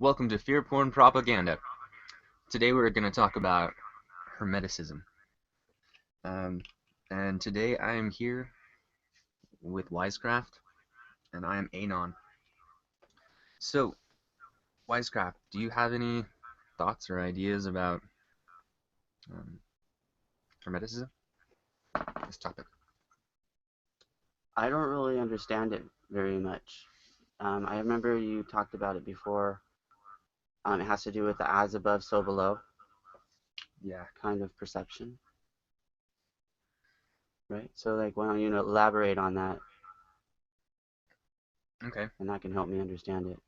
Welcome to Fear Porn Propaganda. Today we're going to talk about Hermeticism. Um, and today I am here with Wisecraft, and I am Anon. So, Wisecraft, do you have any thoughts or ideas about um, Hermeticism? This topic. I don't really understand it very much. I remember you talked about it before. It has to do with the as above, so below Yeah. kind of perception, right? So, like, why don't you elaborate on that, Okay. and that can help me understand it.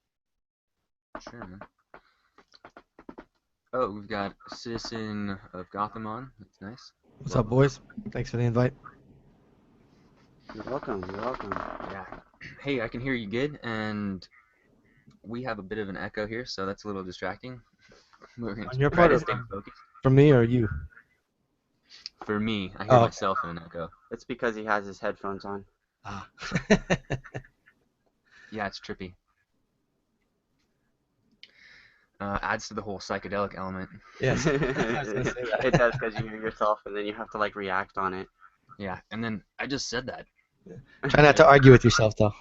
Sure, man. Oh, we've got Citizen of Gotham on. That's nice. What's up, Welcome. boys? Thanks for the invite. You're welcome. You're welcome. Yeah. Hey, I can hear you good, and we have a bit of an echo here, so that's a little distracting. We're going On to your try part to or stay focused. from me or you? For me, I hear Oh, okay. myself in an echo. It's because he has his headphones on. Ah. Yeah, it's trippy. Adds to the whole psychedelic element. Yes, I was gonna say It does that. because you hear yourself, and then you have to like react on it. Yeah, and then I just said that. Try not Right? to argue with yourself, though.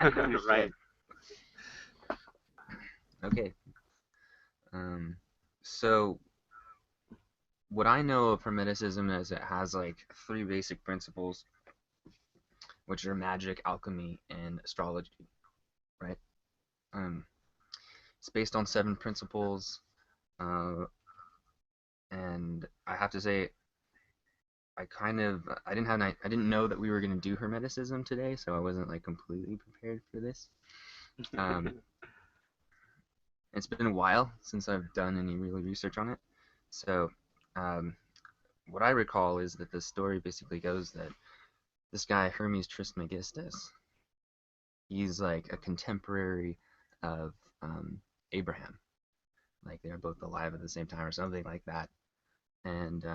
Yeah, no Right. shit. Okay. Um, so what I know of Hermeticism is it has like three basic principles, which are magic, alchemy, and astrology, right? Um, it's based on seven principles, uh, and I have to say I didn't know that we were gonna do Hermeticism today, so I wasn't like completely prepared for this. Um, it's been a while since I've done any real research on it, so um, what I recall is that the story basically goes that this guy Hermes Trismegistus, he's like a contemporary of Abraham, like they're both alive at the same time or something like that, and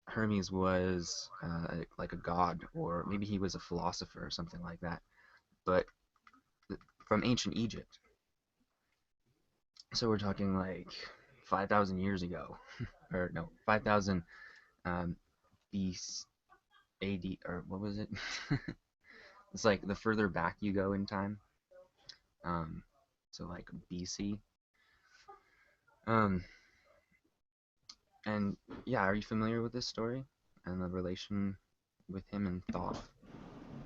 Hermes was like a god, or maybe he was a philosopher or something like that, but from ancient Egypt. So we're talking like 5,000 years ago, or no, 5,000 um, BC, AD, or what was it? It's like the further back you go in time, um, so like BC. Um, and yeah, are you familiar with this story and the relation with him and Thoth?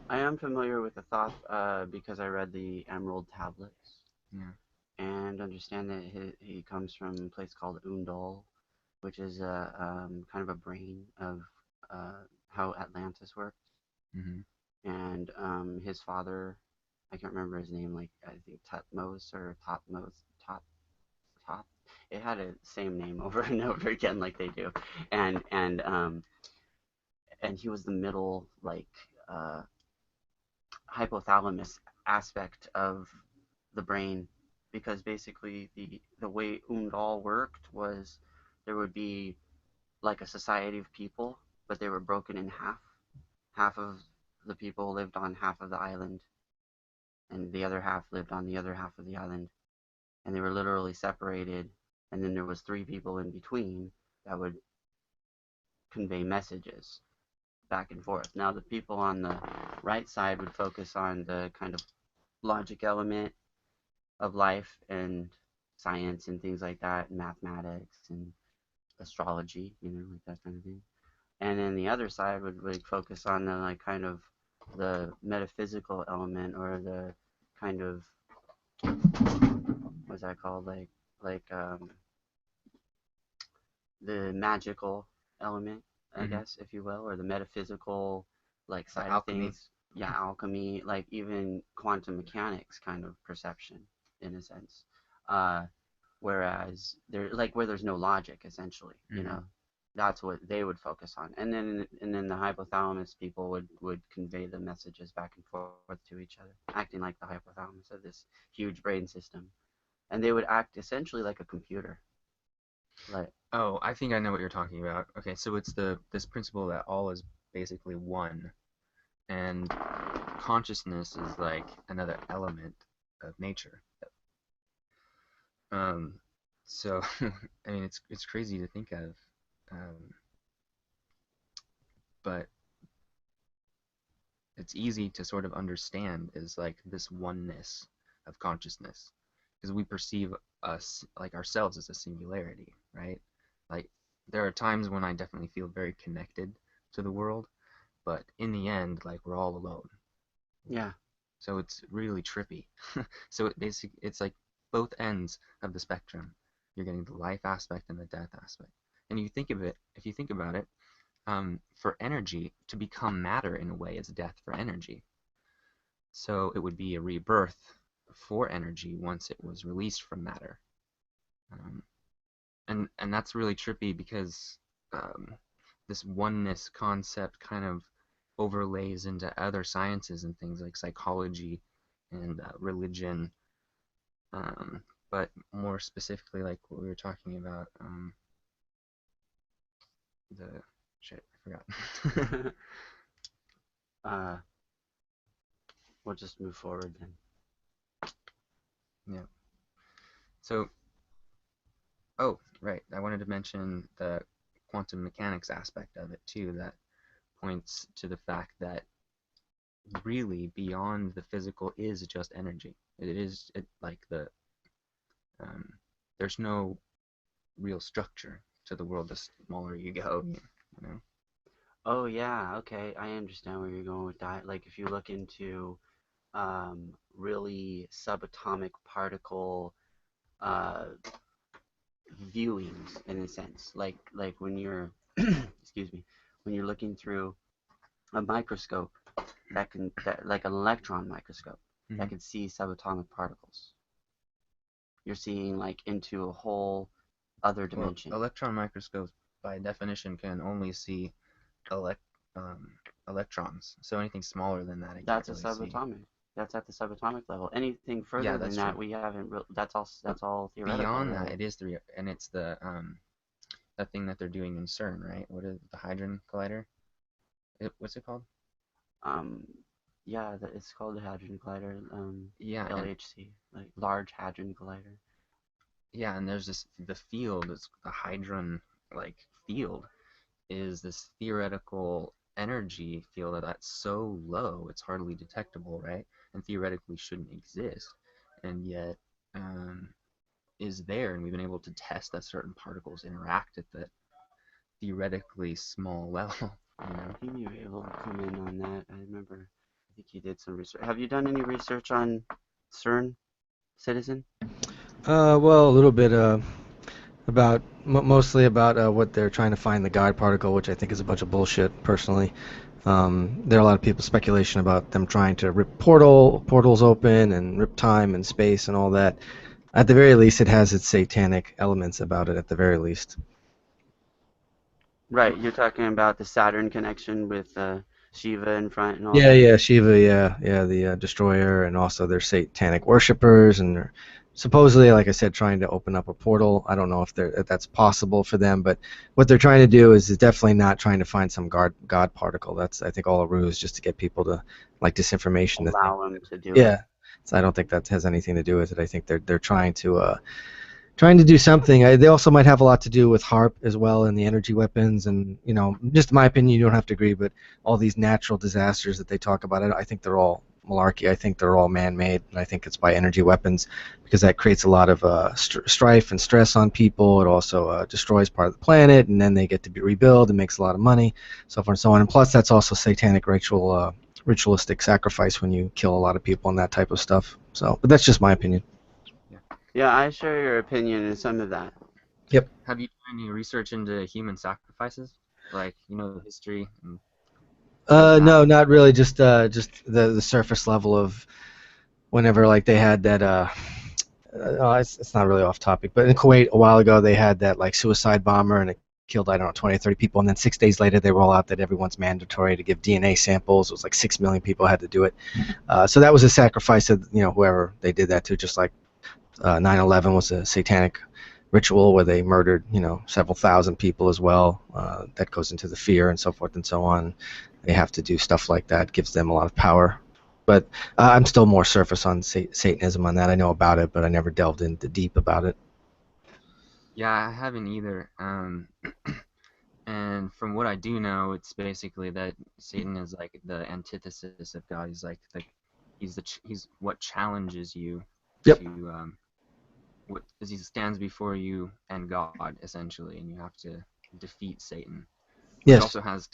I am familiar with the thought because I read the Emerald Tablets Yeah. and understand that he comes from a place called Undal, which is kind of a brain of how Atlantis worked. Hmm. And his father, I can't remember his name, like I think Tutmos or Topmos, Top, Top. It had a same name over and over again, like they do, and and um, and he was the middle, like uh, hypothalamus aspect of the brain, because basically the way Undal worked was there would be like a society of people, but they were broken in half. Half of the people lived on half of the island, and the other half lived on the other half of the island, and they were literally separated. And then there was three people in between that would convey messages back and forth. Now the people on the right side would focus on the kind of logic element of life and science and things like that, and mathematics and astrology, like that kind of thing. And then the other side would like focus on the like kind of the metaphysical element, or the kind of, what's that called, like the magical element, I Hmm. guess, if you will, or the metaphysical like The side of alchemy. things. Yeah, alchemy, like even quantum mechanics kind of perception in a sense. Uh, Whereas there, like where there's no logic, essentially, Hmm. that's what they would focus on. And then the hypothalamus people would convey the messages back and forth to each other, acting like the hypothalamus of this huge brain system, and they would act essentially like a computer, like. Oh, I think I know what you're talking about. Okay, so it's the this principle that all is basically one, and consciousness is like another element. of nature. Um, so I mean, it's crazy to think of, um, but it's easy to sort of understand is like this oneness of consciousness because we perceive us like ourselves as a singularity, right? Like there are times when I definitely feel very connected to the world, but in the end, like we're all alone. Yeah. So it's really trippy. So it's like both ends of the spectrum. You're getting the life aspect and the death aspect. And you think of it, if you think about it, for energy to become matter in a way is death for energy. So it would be a rebirth for energy once it was released from matter. Um, and that's really trippy because this oneness concept kind of overlays into other sciences and things like psychology and religion, but more specifically, like what we were talking about, the shit, I forgot. uh, we'll just move forward then. Yeah. So, oh, right. I wanted to mention the quantum mechanics aspect of it too, that points to the fact that really beyond the physical is just energy. Like um, there's no real structure to the world the smaller you go, you know? Oh yeah, okay, I understand where you're going with that. Like if you look into really subatomic particle uh, viewings in a sense, like when you're excuse me, when you're looking through a microscope that like an electron microscope that Mhm. can see subatomic particles. You're seeing like into a whole other Well, dimension. electron microscopes by definition can only see elect um, electrons. So anything smaller than that, I can't That's a really see. subatomic. That's at the subatomic level. Anything Yeah, further than that's that, true. we haven't. That's all theoretical, Beyond that, really. it is three, and it's the that thing that they're doing in CERN, right? What is the Hadron Collider? What's it called? Um, yeah, it's called the Hadron Collider. Yeah, and LHC, like Large Hadron Collider. yeah, and there's this the field. It's the Hadron like field is this theoretical energy field that's so low it's hardly detectable, right? And theoretically shouldn't exist, and yet um, is there, and we've been able to test that certain particles interact at that theoretically small level. You know? He may be able to come in on that. I remember. I think he did some research. Have you done any research on CERN, Citizen? Well, a little bit about mostly about what they're trying to find the God particle, which I think is a bunch of bullshit. Personally, there are a lot of people speculation about them trying to rip portals open and rip time and space and all that. At the very least, it has its satanic elements about it. At the very least. Right, you're talking about the Saturn connection with Shiva in front and all Yeah, that. yeah, Shiva, yeah, the destroyer, and also they're satanic worshippers, and they're supposedly, like I said, trying to open up a portal. I don't know if that's possible for them, but what they're trying to do is definitely not trying to find some God particle. That's, I think, all a ruse just to get people to like disinformation to think. Allow him to do it. Yeah, so I don't think that has anything to do with it. I think they're trying to do something. They also might have a lot to do with HARP as well and the energy weapons. And, just my opinion, you don't have to agree, but all these natural disasters that they talk about, I think they're all malarkey. I think they're all man-made, and I think it's by energy weapons because that creates a lot of strife and stress on people. It also destroys part of the planet, and then they get to be rebuilt and makes a lot of money, so forth and so on. And plus, that's also satanic ritualistic sacrifice when you kill a lot of people and that type of stuff. So, but that's just my opinion. Yeah. Yeah, I share your opinion in some of that. Yep. Have you done any research into human sacrifices, like the history and where they're No, happening? not really. Just the surface level of whenever like they had that. It's not really off topic, but in Kuwait a while ago they had that like suicide bomber and it killed, I don't know, 20 or 30 people, and then 6 days later they roll out that everyone's mandatory to give DNA samples. It was like 6 million people had to do it. So that was a sacrifice of whoever they did that to. Just like 9/11 was a satanic ritual where they murdered several thousand people as well. That goes into the fear and so forth and so on. They have to do stuff like that. Gives them a lot of power. But I'm still more surface on Satanism on that. I know about it, but I never delved into deep about it. Yeah, I haven't either. And from what I do know, it's basically that Satan is like the antithesis of God. He's what challenges you Yep. to what as he stands before you and God essentially, and you have to defeat Satan, which Yes. also has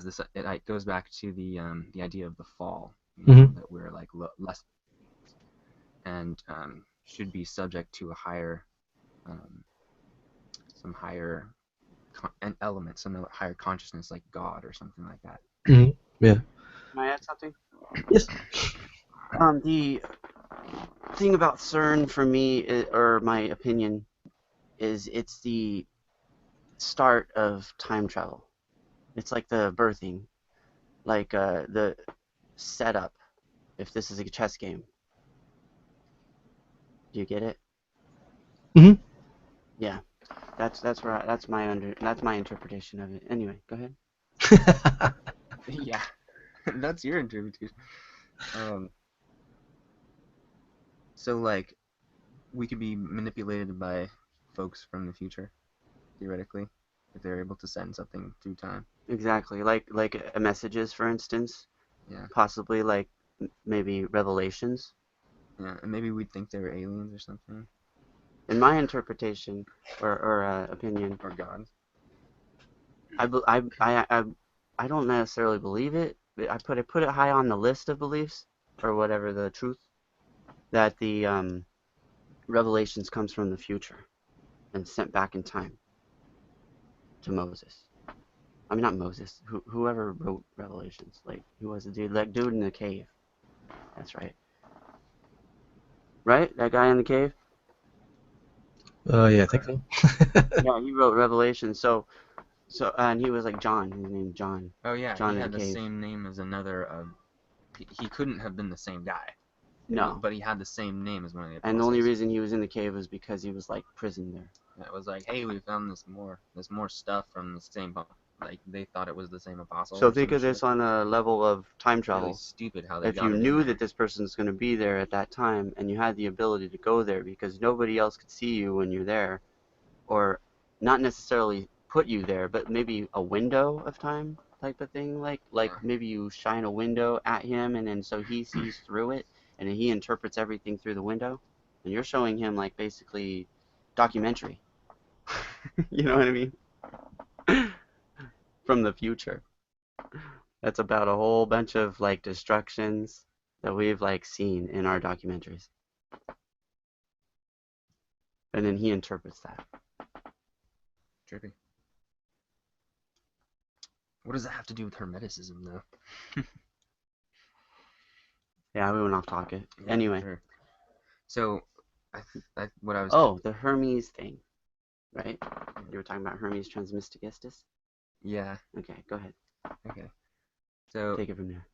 this. It goes back to the idea of the fall. Hmm. That we're like less and should be subject to a higher um, some higher an element, some higher consciousness like God or something like that. Hmm. Yeah. Can I add something? Yes. The thing about CERN for me, or my opinion, is it's the start of time travel. It's like the birthing, like the setup. If this is a chess game, do you get it? Hmm. Yeah, that's my interpretation of it. Anyway, go ahead. Yeah, that's your interpretation. Um, so like we could be manipulated by folks from the future, theoretically, if they're able to send something through time. Exactly, like messages, for instance, Yeah, possibly like maybe revelations. yeah, and maybe we'd think they were aliens or something, In my interpretation or opinion, or God. I, bel- I don't necessarily believe it. But I put it high on the list of beliefs or whatever the truth that the revelations comes from the future and sent back in time to Moses. I mean, not Moses. Whoever wrote Revelations, like who was the dude? Like dude in the cave. That's right. Right? That guy in the cave. Yeah, I think so. Yeah, he wrote Revelation. And he was like John. His name John. Oh yeah, he John in the had the cave. same name as another. He couldn't have been the same guy. No. But he had the same name as one of the And the only apostles. reason he was in the cave was because he was like prisoned there. It was like, hey, we found this more stuff from the same, like they thought it was the same apostle So or think some of this shit. on a level of time Really travel. stupid how they If got you it in knew there. that this person's going to be there at that time and you had the ability to go there because nobody else could see you when you're there, or not necessarily put you there, but maybe a window of time type of thing, like Yeah, maybe you shine a window at him and then so he sees through it and he interprets everything through the window, and you're showing him like basically documentary. You know what I mean? From the future. That's about a whole bunch of like destructions that we've like seen in our documentaries. And then he interprets that. trippy. What does that have to do with Hermeticism, though? Yeah, we went off topic. Yeah, Anyway. sure. So, what I was. Oh, the Hermes thing, right? You were talking about Hermes Trismegistus? Yeah. Okay, go ahead. Okay. So Take it from there.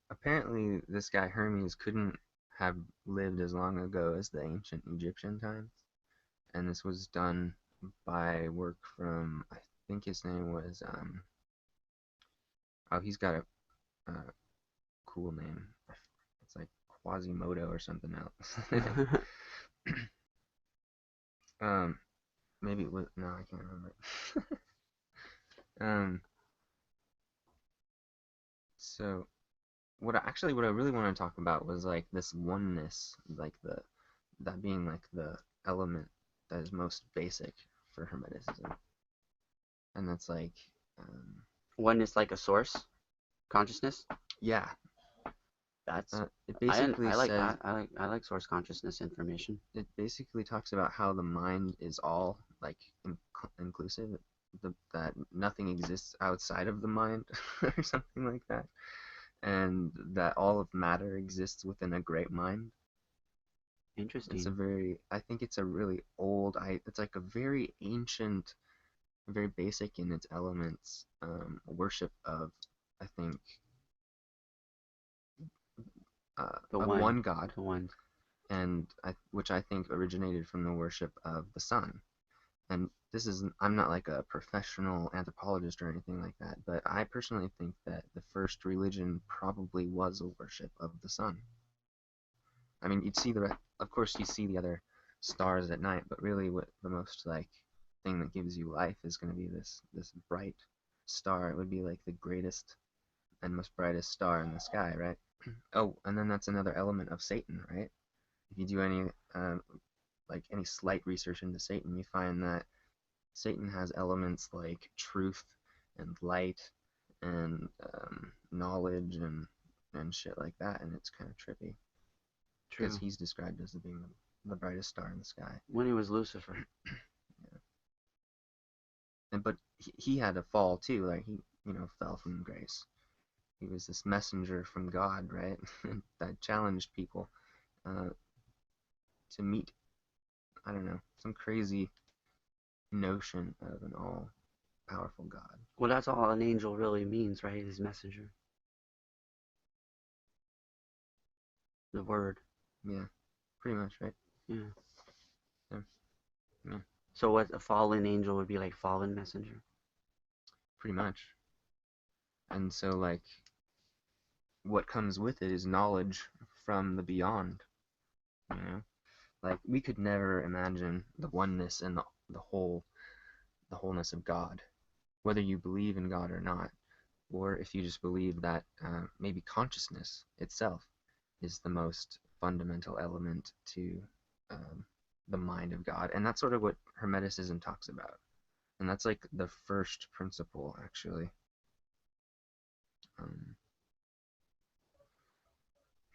apparently, this guy Hermes couldn't have lived as long ago as the ancient Egyptian times, and this was done by work from I think his name was oh he's got a cool name. It's like Quasimodo or something else. um, maybe it was no, I can't remember. um, so what I really want to talk about was like this oneness, like the that being like the element that is most basic for Hermeticism, and that's like One is like a source consciousness. yeah, That's it basically I like says that. I like source consciousness information. it basically talks about how the mind is all like inclusive, that nothing exists outside of the mind or something like that, and that all of matter exists within a great mind. It's a Interesting. very, I think it's a really old, it's like a very ancient, very basic in its elements, worship of, I think, The of one. one God, The one. and which I think originated from the worship of the sun. and this isn't, I'm not like a professional anthropologist or anything like that, but I personally think that the first religion probably was a worship of the sun. I mean, you'd see of course, you see the other stars at night, but really, what the most like thing that gives you life is going to be this bright star. It would be like the greatest and most brightest star in the sky, right? Oh, and then that's another element of Satan, right? If you do any any slight research into Satan, you find that Satan has elements like truth and light and knowledge and shit like that, and it's kind of trippy because True. he's described as being the brightest star in the sky. When he was Lucifer. Yeah. And but he had a fall too, like he fell from grace. He was this messenger from God, right? That challenged people uh, to meet, I don't know, some crazy notion of an all-powerful God. Well, that's all an angel really means, right? His messenger. The word. Yeah, pretty much, right? Yeah. Yeah, yeah, So what a fallen angel would be like fallen messenger. pretty much. And so, like, what comes with it is knowledge from the beyond, you know? Like, we could never imagine the oneness and the wholeness of God, whether you believe in God or not, or if you just believe that maybe consciousness itself is the most fundamental element to um, the mind of God. And that's sort of what Hermeticism talks about. And that's like the first principle, actually. Um,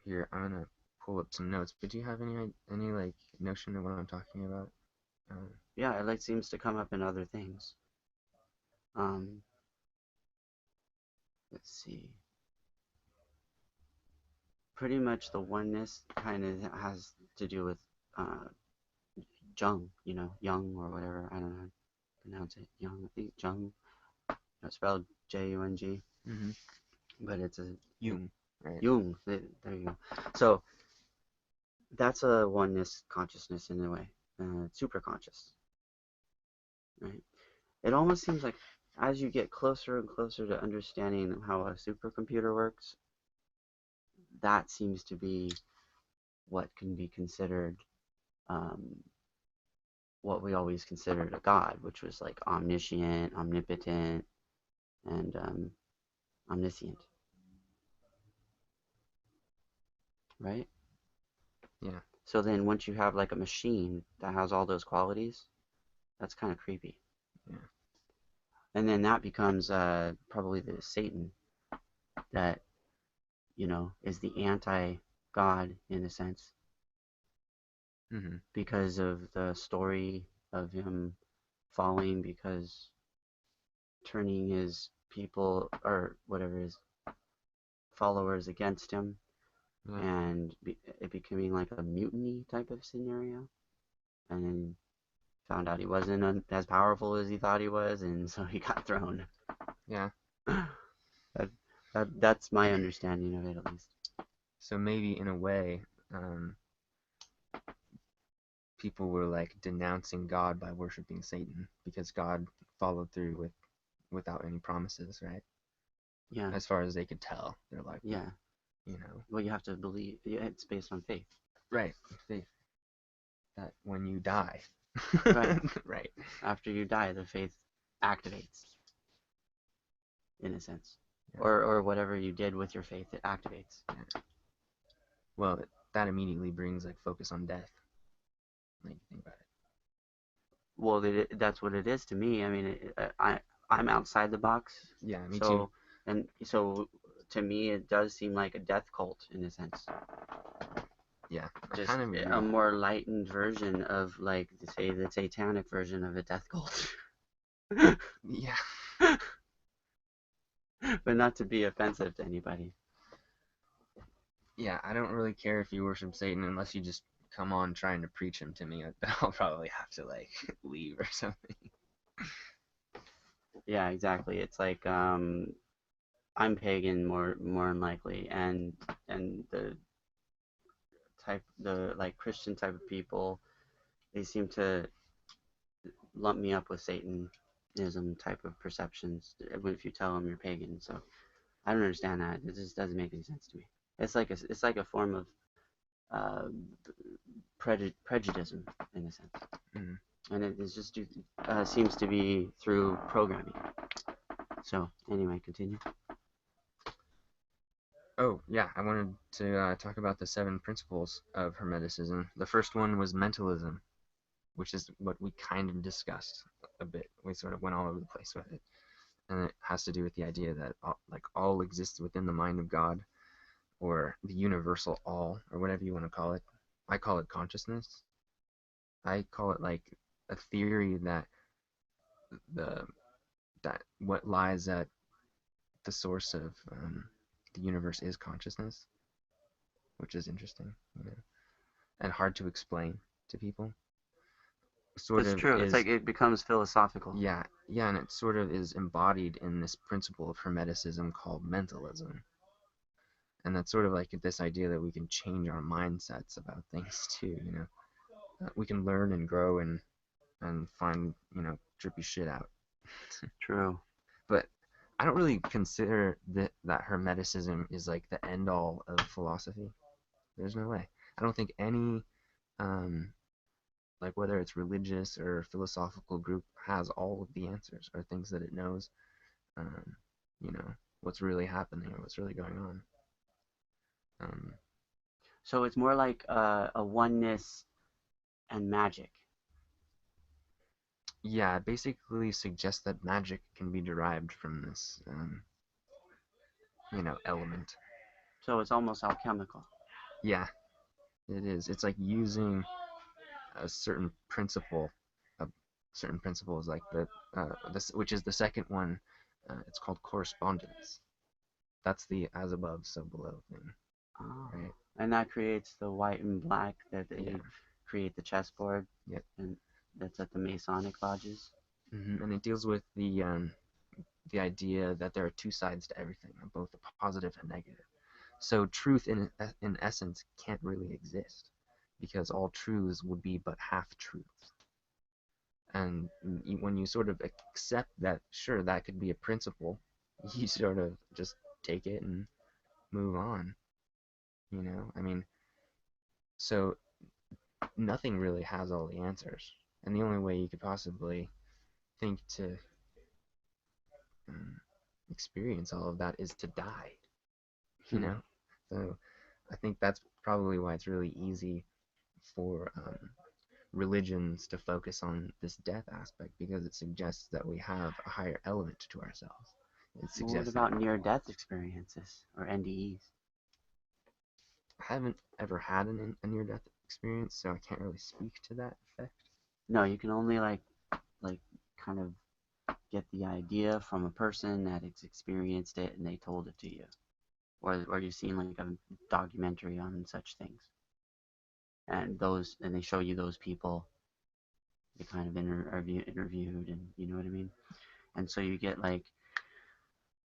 Here, I'm gonna pull up some notes. But do you have any like notion of what I'm talking about? Yeah, it like seems to come up in other things. Um, let's see. Pretty much the oneness kind of has to do with uh, Jung, Young or whatever. I don't know how to pronounce it. Young, I think Jung. It's spelled Jung, Mm-hmm. but it's a Jung, right? Jung. There you go. So that's a oneness consciousness in a way, super conscious, right? It almost seems like as you get closer and closer to understanding how a supercomputer works, that seems to be what can be considered um, what we always considered a god, which was like omniscient, omnipotent, and omniscient, right? Yeah. So then once you have like a machine that has all those qualities, that's kind of creepy. Yeah. And then that becomes probably the Satan that, is the anti-God in a sense Mm-hmm. because of the story of him falling because turning his people or whatever his followers against him Yeah. and it becoming like a mutiny type of scenario. And then found out he wasn't as powerful as he thought he was, and so he got thrown. Yeah. that, that's my understanding of it, at least. So maybe in a way, um, people were like denouncing God by worshiping Satan because God followed through without any promises, right? Yeah. As far as they could tell, they're like, Yeah. Well, you have to believe. Yeah, it's based on faith. right, faith that when you die, Right. right, After you die, the faith activates, in a sense. yeah. Or whatever you did with your faith, it activates. Yeah. Well, that immediately brings like focus on death. Like you think about it. Well, that's what it is to me. I mean, I'm outside the box, Yeah, me too. so to me, it does seem like a death cult in a sense. Yeah, I Just kind of agree. a more lightened version of, like, say, the satanic version of a death cult. Yeah. But not to be offensive to anybody. Yeah, I don't really care if you worship Satan unless you just come on trying to preach him to me. I'll probably have to like leave or something. Yeah, exactly. It's like I'm pagan more than likely, and the like Christian type of people, they seem to lump me up with Satanism type of perceptions if you tell them you're pagan. So I don't understand that. It just doesn't make any sense to me. It's like a form of uh, prejudice in a sense, Mhm. and it is just seems to be through programming. So anyway, continue. Oh, yeah, I wanted to talk about the 7 principles of Hermeticism. The first one was mentalism, which is what we kind of discussed a bit. We sort of went all over the place with it. And it has to do with the idea that all exists within the mind of God, or the universal all, or whatever you want to call it. I call it consciousness. I call it like a theory that the that what lies at the source of the universe is consciousness, which is interesting, and hard to explain to people. Sort It's of true. It's is like it becomes philosophical. yeah, and it sort of is embodied in this principle of Hermeticism called mentalism. And that's sort of like this idea that we can change our mindsets about things too, we can learn and grow and find, trippy shit out. True. But I don't really consider that Hermeticism is like the end all of philosophy. There's no way. I don't think any like whether it's religious or philosophical group has all of the answers or things that it knows, um, what's really happening or what's really going on. Um, So it's more like a oneness and magic. yeah, it basically suggests that magic can be derived from this, element. So it's almost alchemical. Yeah, it is. It's like using a certain principle. A certain principle is like this, which is the second one. It's called correspondence. That's the as above, so below thing, Oh. right? And that creates the white and black that they Yeah. create the chessboard. Yep. And that's at the Masonic lodges. And it deals with the idea that there are two sides to everything, both a positive and negative. So truth in essence can't really exist because all truths would be but half truths. And when you sort of accept that, sure, that could be a principle, you sort of just take it and move on. I mean, so nothing really has all the answers. And the only way you could possibly think to um, experience all of that is to die, you know? So I think that's probably why it's really easy for religions to focus on this death aspect because it suggests that we have a higher element to ourselves. It Well, what suggests about near-death experiences or NDEs? I haven't ever had a near-death experience, so I can't really speak to that effect. No, you can only like kind of get the idea from a person that has experienced it and they told it to you, or you've seen like a documentary on such things, and they show you those people. They kind of interviewed, and you know what I mean. And so you get like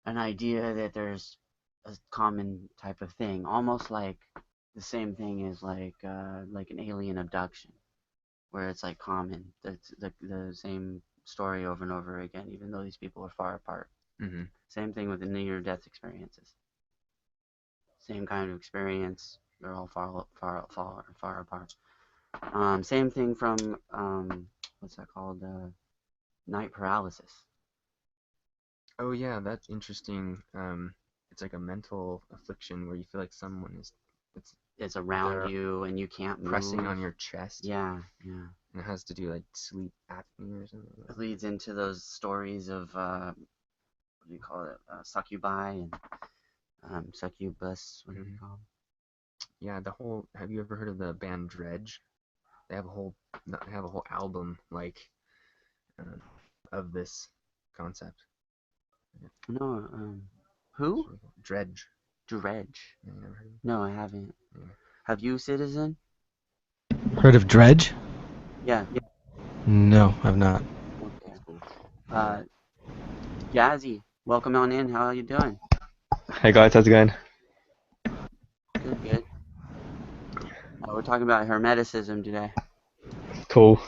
an idea that there's a common type of thing, almost like the same thing as like an alien abduction, where it's like common. It's the same story over and over again, even though these people are far apart. Mm-hmm. Same thing with the near-death experiences. Same kind of experience. They're all far apart. Same thing from what's that called? Night paralysis. Oh yeah, that's interesting. It's like a mental affliction where you feel like someone is It's around they're you and you can't pressing move. on your chest. Yeah. And it has to do like sleep apnea or something. It leads into those stories of what do you call it? Succubi and succubus. What do you call them? Yeah, have you ever heard of the band Dredge? They have a whole album like uh, of this concept. No. Who? Dredge. Dredge. Yeah, you never heard of No, I haven't. Yeah. Have you, Citizen? Heard of Dredge? Yeah. No, I've not. Okay. Cool. Jazzy, welcome on in. How are you doing? Hey guys, how's it going? Good. We're talking about Hermeticism today. Cool.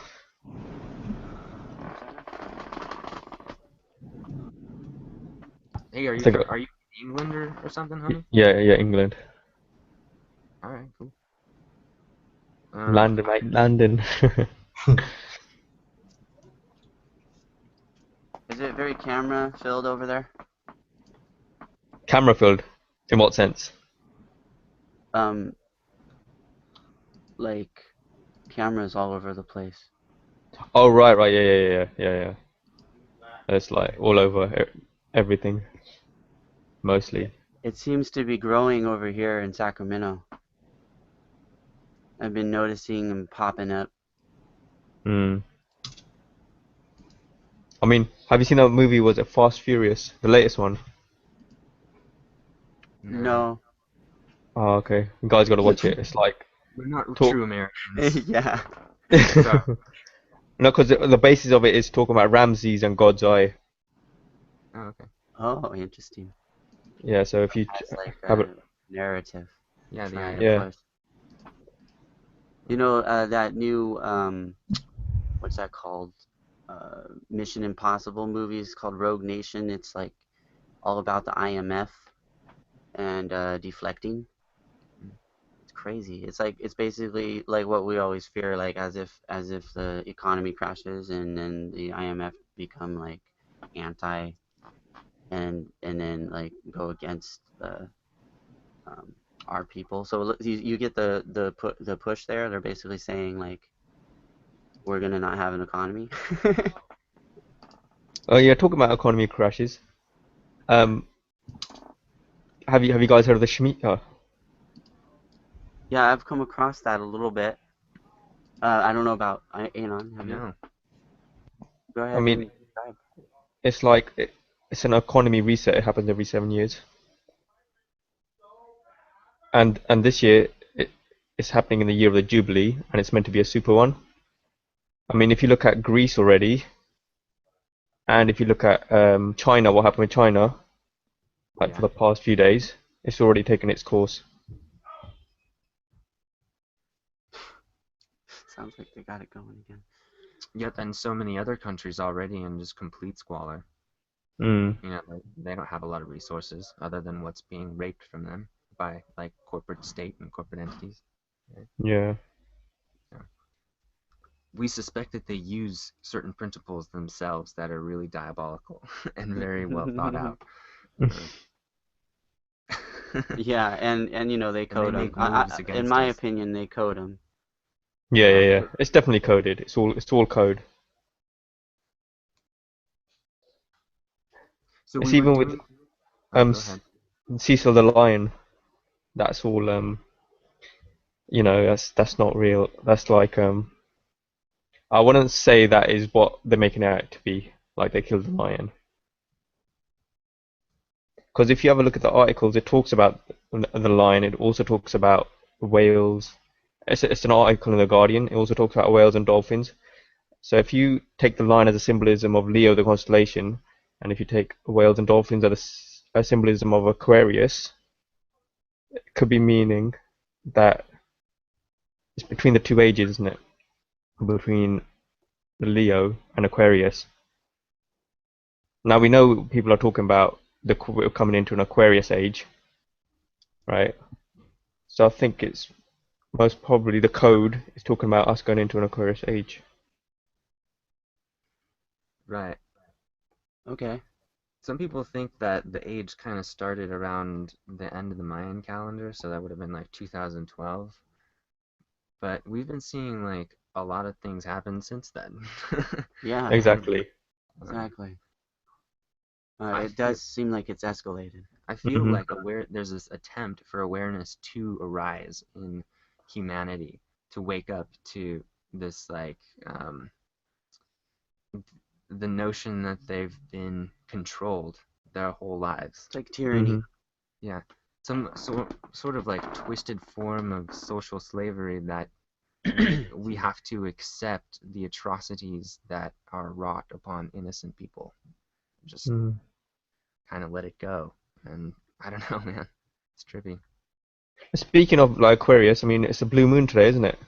Hey, are I you think, are you in England or something, homie? yeah, England. All right, cool. London, mate, London. Is it very camera filled over there? Camera filled. In what sense? Um, like cameras all over the place. Oh, right, yeah. It's like all over everything, mostly. It seems to be growing over here in Sacramento. I've been noticing them popping up. Hmm. I mean, have you seen that movie? Was it Fast Furious, the latest one? No, No. Oh, okay. You guys got to watch it. It's like we're not talk. true Americans. Yeah. So, No, because the basis of it is talking about Ramses and God's Eye. oh, okay. Oh, interesting. Yeah, so if you That's like have a it, narrative Yeah, the trying to yeah. push. You know, that new what's that called? Mission Impossible movies called Rogue Nation. It's like all about the IMF and deflecting. It's crazy. It's like it's basically like what we always fear, like as if the economy crashes and then the IMF become like anti and then like go against the um, our people. So you get the push there. They're basically saying like we're gonna not have an economy. Oh yeah, talking about economy crashes. Um, have you guys heard of the Shemitah? Yeah, I've come across that a little bit. I don't know about Anon. Have you? No. Go I ahead mean, and describe. it's like it's an economy reset. It happens every 7 years, and this year it's happening in the year of the Jubilee, and it's meant to be a super one. I mean, if you look at Greece already, and if you look at China, what happened with China, like for Yeah. the past few days, it's already taken its course. Sounds like they got it going again. Yet, and so many other countries already in just complete squalor. Mm, You know, they don't have a lot of resources other than what's being raped from them by like corporate state and corporate entities. Right? yeah. So we suspect that they use certain principles themselves that are really diabolical and very well thought out. Yeah, and you know they And they code them. make moves In against my us. opinion, they code them. Yeah. It's definitely coded. It's all code. So It's we were even with doing. Oh, go S- ahead. Cecil the Lion. That's all that's not real. That's like I wouldn't say that is what they're making it out to be. Like they killed the lion. Because if you have a look at the articles, it talks about the lion. It also talks about whales. It's an article in the Guardian. It also talks about whales and dolphins. So if you take the lion as a symbolism of Leo, the constellation, and if you take whales and dolphins as a symbolism of Aquarius, it could be meaning that it's between the two ages, isn't it? Between the Leo and Aquarius. Now we know people are talking about we're coming into an Aquarius age, right? So I think it's most probably the code is talking about us going into an Aquarius age. Right. Okay. Some people think that the age kind of started around the end of the Mayan calendar, so that would have been like 2012. But we've been seeing like a lot of things happen since then. Yeah, And Exactly. exactly. I It feel does seem like it's escalated. I feel Hmm. like there's this attempt for awareness to arise in humanity to wake up to this like the notion that they've been controlled their whole lives. It's like Hmm. tyranny. Yeah, some sort of like twisted form of social slavery that we have to accept the atrocities that are wrought upon innocent people. Just Hmm. kind of let it go. And I don't know, man. It's trippy. Speaking of like Aquarius, I mean it's a blue moon today, isn't it?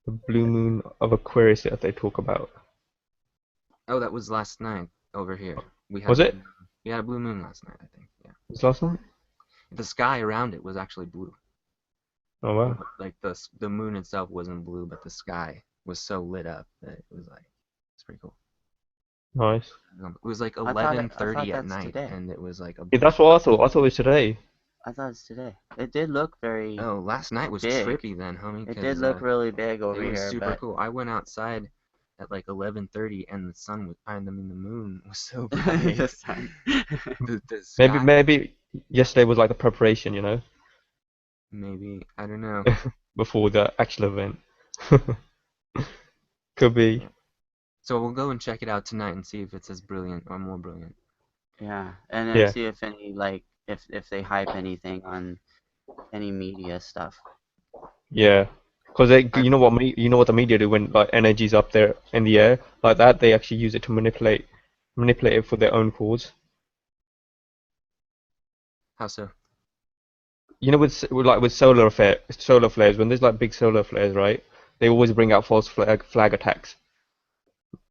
The blue moon of Aquarius that they talk about. Oh, that was last night over here. We Was had it? We had a blue moon last night, I think. Yeah. Was last night? The sky around it was actually blue. Oh wow, Like the moon itself wasn't blue, but the sky was so lit up that it was like it's pretty cool. nice. It was like I thought 11:30 at that's night, today. and it was like a Yeah, that's what I thought. I thought it was today. I thought it's today. It did look very oh, last night was big. trippy then, homie, It did because look really big it over was here, super but cool. I went outside at like 11:30, and the sun was, I mean, the moon was so bright. the sun. The Maybe sky, maybe yesterday was like the preparation, you know, maybe I don't know. before the actual event. Could be. Yeah. So we'll go and check it out tonight and see if it's as brilliant or more brilliant. Yeah, and then Yeah, see if any like if they hype anything on any media stuff. yeah. Because I, you know what the media do when like energy's up there in the air like that, they actually use it to manipulate it for their own cause. how so? You know, with solar flares, when there's like big solar flares, right? They always bring out false flag attacks.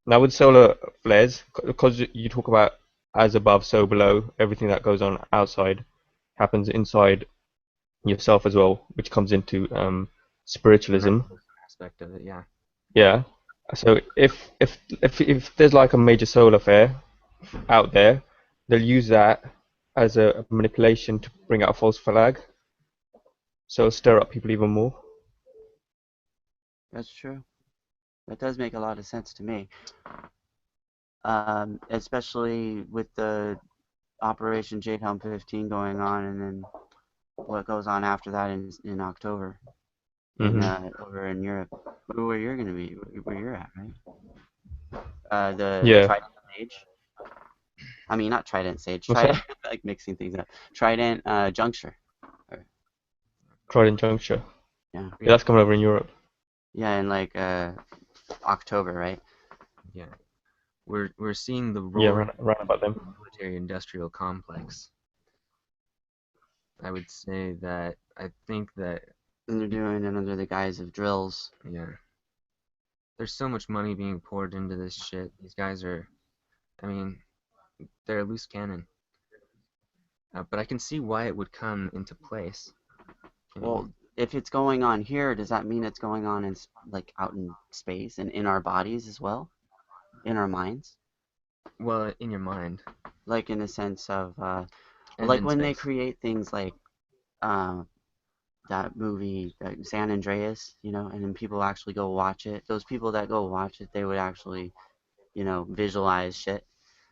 Now with solar flares, because you talk about as above, so below, everything that goes on outside happens inside yourself as well, which comes into The spiritualism. mental aspect of it, yeah. Yeah. So if there's like a major solar flare out there, they'll use that as a manipulation to bring out a false flag, so it'll stir up people even more. That's true. That does make a lot of sense to me. Especially with the Operation Jade Helm 15 going on, and then what goes on after that in October in Hmm. over in Europe, where you're gonna be, where you're at, right? The Yeah. Trident Sage. I mean, not Trident Sage. What's that? Trident, like mixing things up. Trident Juncture. Or- Trident Juncture. Yeah, Yeah, that's coming over in Europe. yeah, in like October, right? Yeah. We're seeing the Yeah, roar around about them. of the military-industrial complex. I would say that I think that And they're doing it under the guise of drills. yeah, there's so much money being poured into this shit. These guys are, I mean, they're a loose cannon. But I can see why it would come into place. Well, if it's going on here, does that mean it's going on in like out in space and in our bodies as well, in our minds? Well, in your mind Like in the sense of and like in when they space. create things like uh, that movie San Andreas, and then people actually go watch it. Those people that go watch it, they would actually, visualize shit.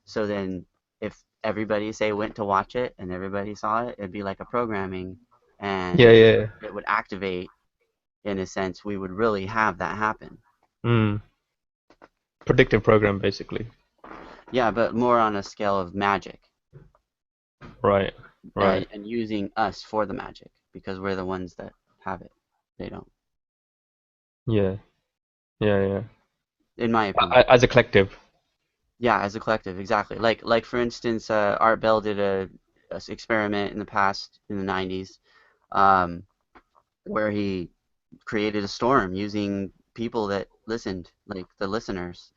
So then if everybody say went to watch it and everybody saw it, it'd be like a programming Yeah, and yeah. it would activate in a sense we would really have that happen. Mm. Predictive program, basically. Yeah, but more on a scale of magic Right, right. and using us for the magic because we're the ones that have it. They don't, Yeah, yeah, yeah. in my opinion. As a collective. Yeah, as a collective, exactly. Like for instance, Art Bell did a experiment in the past in the 90s, um, where he created a storm using people that listened, like the listeners.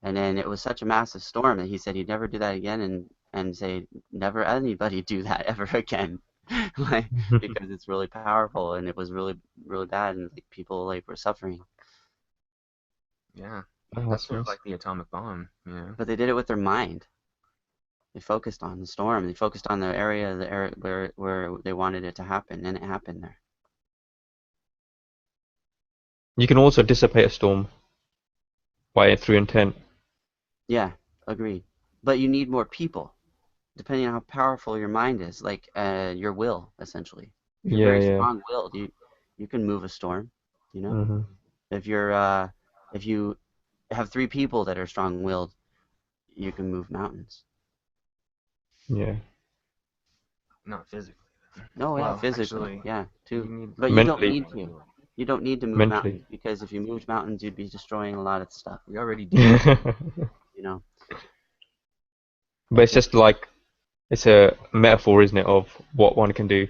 And then it was such a massive storm that he said he'd never do that again and say never anybody do that ever again. Like because it's really powerful and it was really really bad and like people like were suffering. Yeah, Oh, that's that's sort of nice. like the atomic bomb, But they did it with their mind. They focused on the storm. They focused on the area where they wanted it to happen, and it happened there. You can also dissipate a storm through intent. Yeah, agreed. But you need more people, depending on how powerful your mind is, like your will, essentially. If you're Yeah, very yeah. strong-willed, you can move a storm. You know, Hmm. if if you have three people that are strong-willed, you can move mountains. Yeah. not physically. No, yeah, Well, physically, actually, yeah, you too. need But you don't Mentally, need to. You don't need to move mentally. mountains because if you moved mountains, you'd be destroying a lot of stuff. we already do. You know. But it's just like it's a metaphor, isn't it, of what one can do?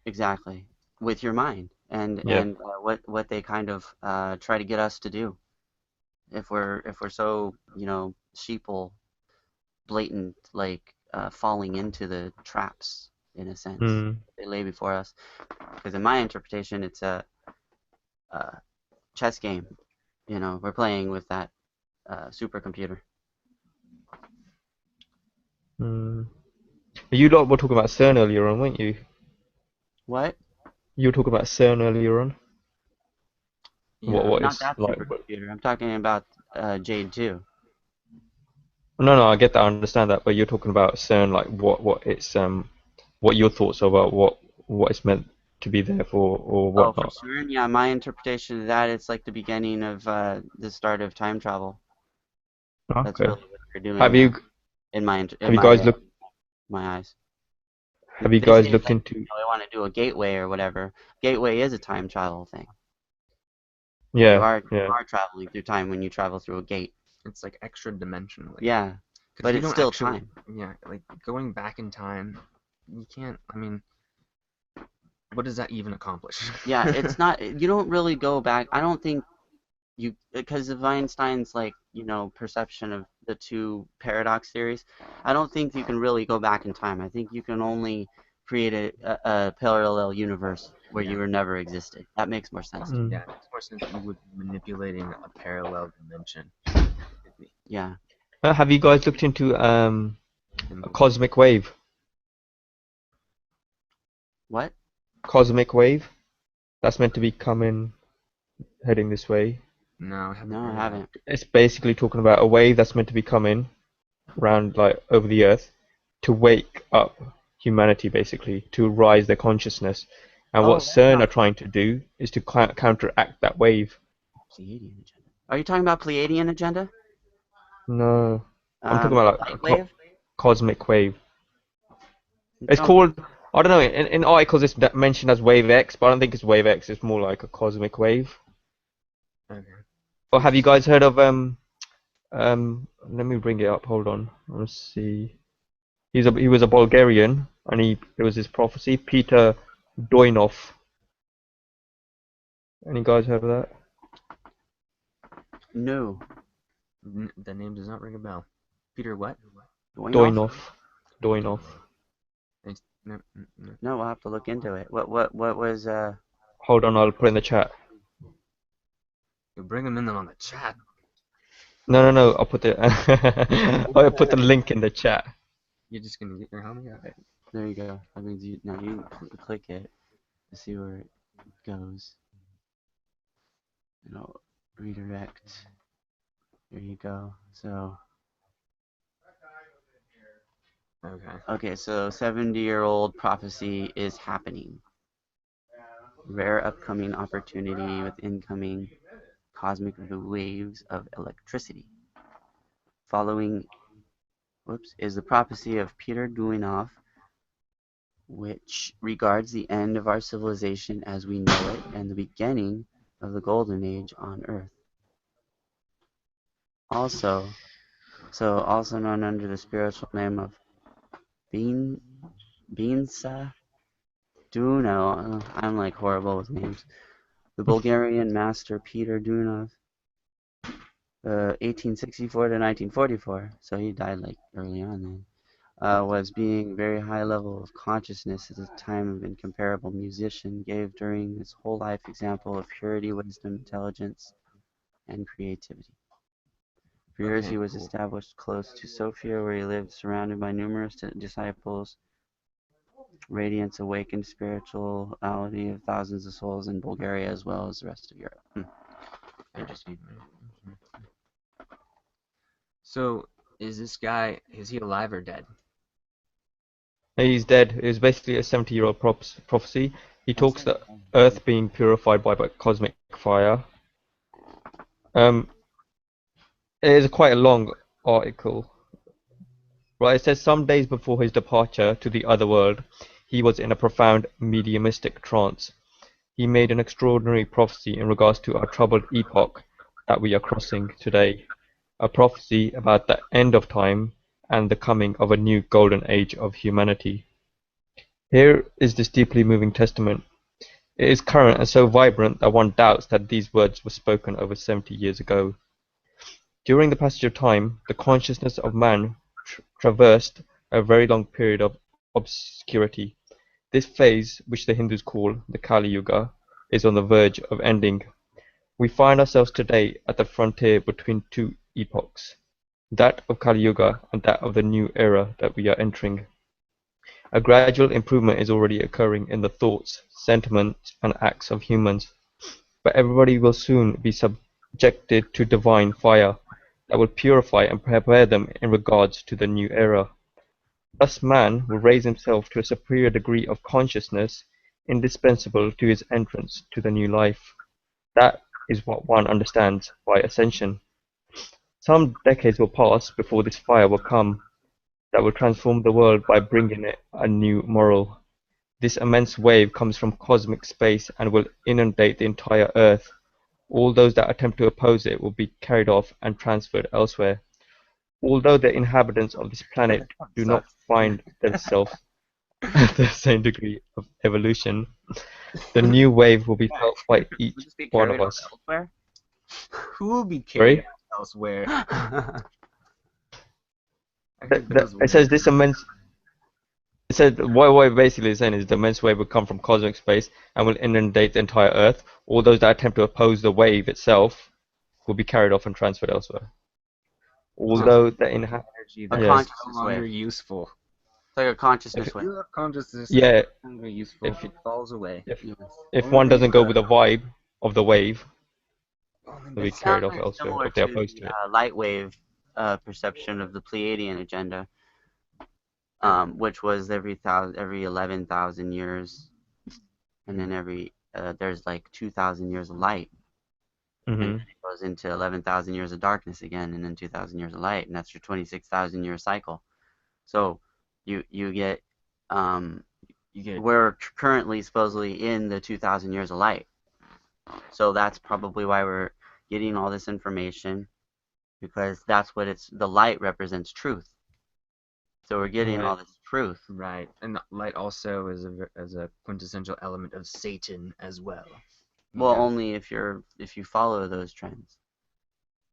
Exactly, with your mind and Yeah. what they kind of try to get us to do. If we're so sheeple, blatant, like falling into the traps, in a sense. Hmm. They lay before us. Because in my interpretation, it's a chess game. We're playing with that supercomputer. Hmm. You lot were talking about CERN earlier on, weren't you? What? You were talking about CERN earlier on. Yeah. What Not is that like? supercomputer. I'm talking about Jade 2. No, I get that, I understand that, but you're talking about CERN, like what it's what your thoughts are about what it's meant to be there for or Oh, for whatnot. CERN? Yeah, my interpretation of that, it's like the beginning of the start of time travel. That's Okay. really what they're doing Have there, you in my have you guys looked my eyes. have you They guys say looked like into? they want to do a gateway or whatever. Gateway is a time travel thing. You Yeah, are you yeah. are traveling through time when you travel through a gate. It's like extra dimensional. Yeah, Because but you it's don't still actually. time. Yeah, like going back in time, you can't. I mean, what does that even accomplish? Yeah, it's not. You don't really go back. I don't think because of Einstein's perception of the two paradox theories. I don't think you can really go back in time. I think you can only create a parallel universe where Yeah. you were never existed. That makes more sense to me. Mm. Yeah, it makes more sense that you would be manipulating a parallel dimension. Yeah. Have you guys looked into a cosmic wave? What? Cosmic wave that's meant to be coming heading this way. No, I haven't No, I heard of haven't. It's basically talking about a wave that's meant to be coming around like over the earth to wake up humanity, basically to rise their consciousness. And what Oh, that's CERN not are trying to do is to counteract that wave. Pleiadian agenda. Are you talking about Pleiadian agenda? No, I'm talking about like a Light wave? cosmic wave. It It's sounds called, I don't know, in articles it's mentioned as wave X, but I don't think it's wave X. It's more like a cosmic wave. that. Okay. Or have you guys heard of let me bring it up. Hold on. Let's see. He was a Bulgarian, and it was his prophecy. Peter Doinov. Any guys heard of that? no. The name does not ring a bell. Peter what? Going off? Doinov. Doinov. No, no. No, we'll have to look into it. What was Hold on, I'll put it in the chat. You bring them in on the chat. No. I'll put the I'll put the link in the chat. You're just gonna get your homie out. there you go. That means you click it to see where it goes. Redirect. There you go. So Okay. so 70-year-old prophecy is happening. Rare upcoming opportunity with incoming cosmic waves of electricity. Following is the prophecy of Peter Duinov, which regards the end of our civilization as we know it and the beginning of the golden age on Earth. Also known under the spiritual name of Binsa Duno. I'm like horrible with names. The Bulgarian master Peter Dunov, 1864 to 1944. So he died like early on then. Was being very high level of consciousness at the time of incomparable musician, gave during his whole life example of purity, wisdom, intelligence, and creativity. For years he was established close to Sofia, where he lived surrounded by numerous disciples. Radiance awakened spirituality of thousands of souls in Bulgaria as well as the rest of Europe. Interesting. So, is he alive or dead? He's dead. It was basically a 70-year-old prophecy. He talks that Earth being purified by cosmic fire. It is quite a long article. Right, it says some days before his departure to the other world, he was in a profound mediumistic trance. He made an extraordinary prophecy in regards to our troubled epoch that we are crossing today. A prophecy about the end of time and the coming of a new golden age of humanity. Here is this deeply moving testament. It is current and so vibrant that one doubts that these words were spoken over 70 years ago. During the passage of time, the consciousness of man traversed a very long period of obscurity. This phase, which the Hindus call the Kali Yuga, is on the verge of ending. We find ourselves today at the frontier between two epochs, that of Kali Yuga and that of the new era that we are entering. A gradual improvement is already occurring in the thoughts, sentiments, and acts of humans, but everybody will soon be subjected to divine fire that will purify and prepare them in regards to the new era. Thus man will raise himself to a superior degree of consciousness indispensable to his entrance to the new life. That is what one understands by ascension. Some decades will pass before this fire will come that will transform the world by bringing it a new moral. This immense wave comes from cosmic space and will inundate the entire earth. All those that attempt to oppose it will be carried off and transferred elsewhere. Although the inhabitants of this planet do not Sucks. find themselves at the same degree of evolution, the new wave will be felt by Will each just be one carried of off us. elsewhere? Who will be carried Sorry? elsewhere? I Th- heard th- those It words. says this immense. It said what basically is saying is the immense wave will come from cosmic space and will inundate the entire Earth. All those that attempt to oppose the wave itself will be carried off and transferred elsewhere. So Although the energy A that yeah, is no consciousness longer wave. useful. It's like a consciousness if wave. Your consciousness is yeah, no longer useful. if It falls away. if Yes. if one Only doesn't go with the vibe of the wave, only they'll be It bits of carried sounds off elsewhere similar if they're to opposed the to it. light wave perception of the Pleiadian agenda, which was every 11,000 years, and then there's like 2,000 years of light, and then Hmm. it goes into 11,000 years of darkness again, and then 2,000 years of light, and that's your 26,000 year cycle. So you get you get we're currently supposedly in the 2,000 years of light. So that's probably why we're getting all this information, because that's what the light represents truth. So we're getting all Right. this truth. right, and light also is a quintessential element of Satan as well. Well, Yeah. only if you follow those trends.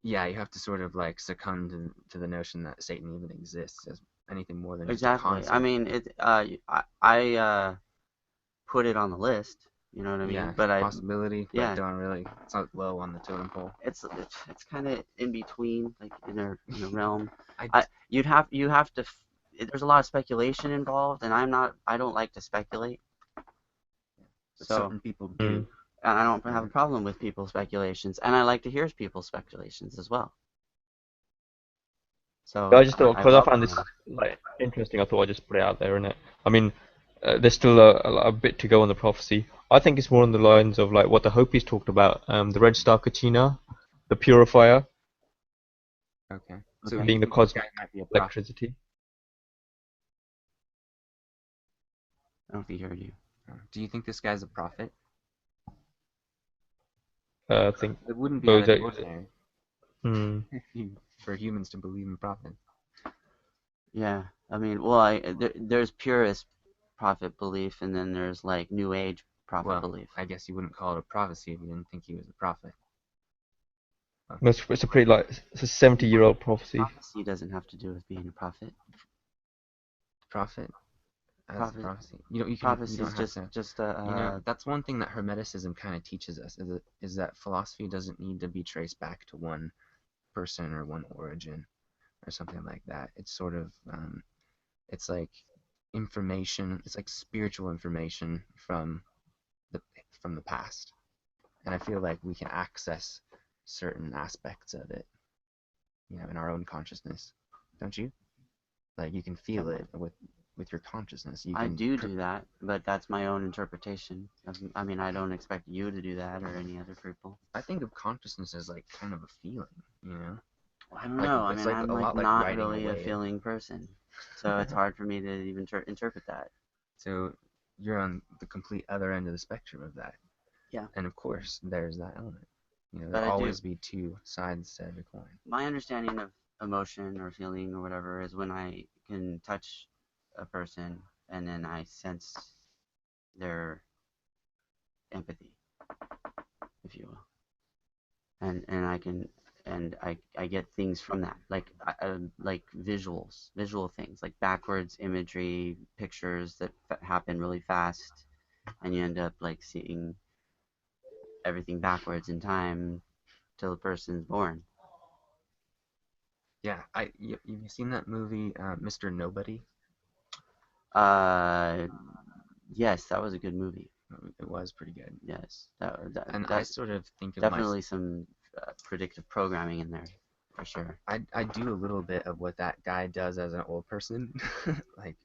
Yeah, you have to sort of like succumb to the notion that Satan even exists as anything more than just a Exactly. concept. I mean, I put it on the list. You know what I mean? Yeah, But possibility, yeah, but don't really. It's not low on the totem pole. it's kind of in between, like in a realm. I You have to. There's a lot of speculation involved, and I don't like to speculate. but So certain people do. and I don't have a problem with people's speculations, and I like to hear people's speculations as well. So I just thought I because I found welcome this them. like interesting, I thought I'd just put it out there, innit? I mean, there's still a bit to go on the prophecy. I think it's more on the lines of like what the Hopis talked about, the Red Star Kachina, the purifier, Okay. So Okay. do you being the think this guy cosmic might be a prophet? electricity. I don't think he heard you. Do you think this guy's a prophet? I think It wouldn't be out those of the are. ordinary Hmm. for humans to believe in prophets. Yeah, I mean, well, there's purist prophet belief, and then there's like New Age prophet Well, belief. I guess you wouldn't call it a prophecy if you didn't think he was a prophet. It's a pretty like it's a 70-year-old prophecy. Prophecy doesn't have to do with being a prophet. Prophet as a Prophet prophecy. You know, you prophecy don't is have to. just You know, that's one thing that Hermeticism kind of teaches us is that philosophy doesn't need to be traced back to one person or one origin or something like that. It's sort of it's like information. It's like spiritual information the from the past, and I feel like we can access certain aspects of it, you know, in our own consciousness. Don't you? Like you can feel it with your consciousness. You I can do that, but that's my own interpretation. I mean, I don't expect you to do that or any other people. I think of consciousness as like kind of a feeling, you know? I don't Like know. I it's mean, like I'm a like lot like not riding a really a wave. feeling person, so it's hard for me to even interpret that. So you're on the complete other end of the spectrum of that. Yeah. And of course, there's that element. You know, But there'll I do. always be two sides to every coin. My understanding of emotion or feeling or whatever is when I can touch a person and then I sense their empathy, if you will, and I can and I get things from that, like visual things, like backwards imagery, pictures that happen really fast, and you end up like seeing everything backwards in time till the person's born. Yeah, you've seen that movie, Mr. Nobody? Uh, yes, that was a good movie. It was pretty good. Yes, And I sort of think of myself. definitely some predictive programming in there for sure. I do a little bit of what that guy does as an old person, like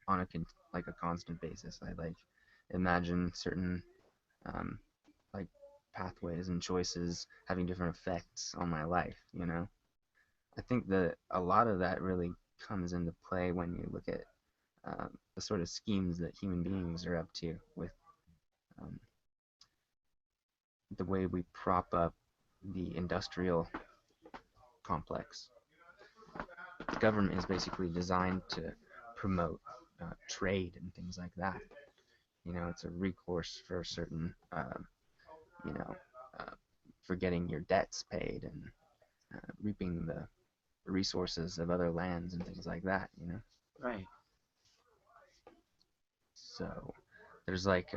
on like a constant basis. I like imagine certain um, like pathways and choices having different effects on my life. I think that a lot of that really comes into play when you look at the sort of schemes that human beings are up to with um, the way we prop up the industrial complex. The government is basically designed to promote trade and things like that. It's a recourse for certain, you know, uh, for getting your debts paid and reaping the resources of other lands and things like that. Right. So there's like,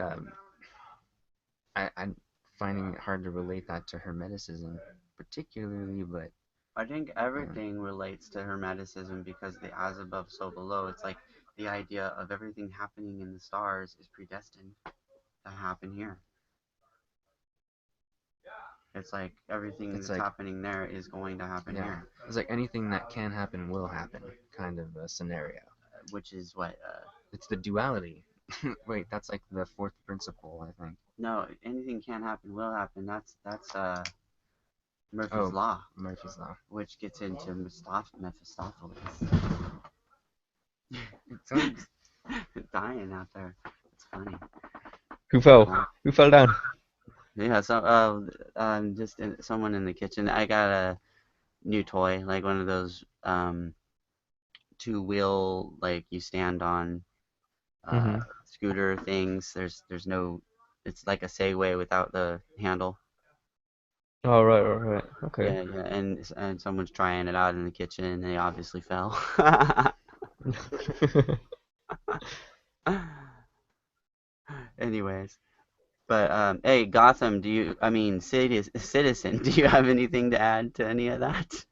I'm finding it hard to relate that to Hermeticism particularly, but I think um, everything relates to Hermeticism because the as above, so below. It's like the idea of everything happening in the stars is predestined to happen here. It's like everything it's that's like, happening there is going to happen yeah, here, it's like anything that can happen will happen kind of a scenario. which is what. It's the duality. Wait, that's like the fourth principle, I think. No, anything can happen will happen. That's Murphy's Oh, law, Murphy's Law. which gets into Mephistopheles. Someone's Dying out there. It's funny. Who fell? Uh, Who fell down? yeah, so someone in the kitchen. I got a new toy, like one of those two-wheel, like you stand on Hmm. scooter things. There's no, it's like a Segway without the handle. Oh, right. Okay. Yeah, yeah, and someone's trying it out in the kitchen, and they obviously fell. Anyways, but hey, Gotham, I mean, Citizen, do you have anything to add to any of that?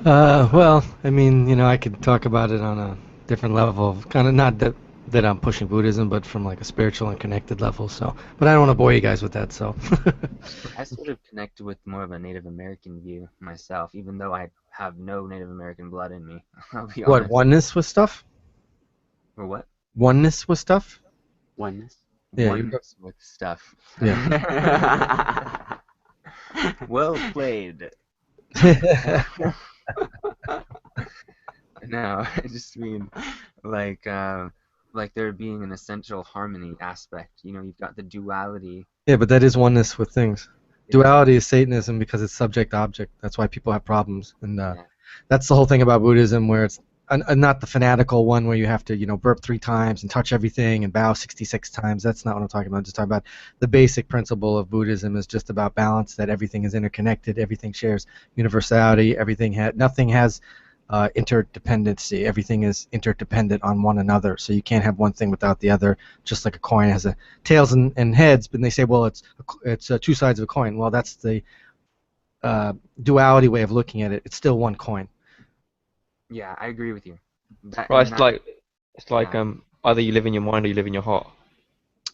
Well, I mean, I could talk about it on a different level, kind of not that I'm pushing Buddhism, but from like a spiritual and connected level. So, but I don't want to bore you guys with that. So, I sort of connect with more of a Native American view myself, even though I have no Native American blood in me. I'll be what, honest. oneness with stuff? Or what? Oneness with stuff? Oneness. Yeah, Oneness with stuff. yeah. Well played. No, I just mean like there being an essential harmony aspect. You've got the duality. Yeah, but that is oneness with things. It is one. Duality is Satanism because it's subject object. That's why people have problems, and Yeah. that's the whole thing about Buddhism, where it's not the fanatical one where you have to, burp 3 times and touch everything and bow 66 times. That's not what I'm talking about. I'm just talking about the basic principle of Buddhism is just about balance, that everything is interconnected, everything shares universality, nothing has interdependency. Everything is interdependent on one another. So you can't have one thing without the other. Just like a coin has a tails and heads, but they say, well, it's two sides of a coin. Well, that's the duality way of looking at it. It's still one coin. Yeah, I agree with you. That Right, and it's that. like it's like Yeah. either you live in your mind or you live in your heart.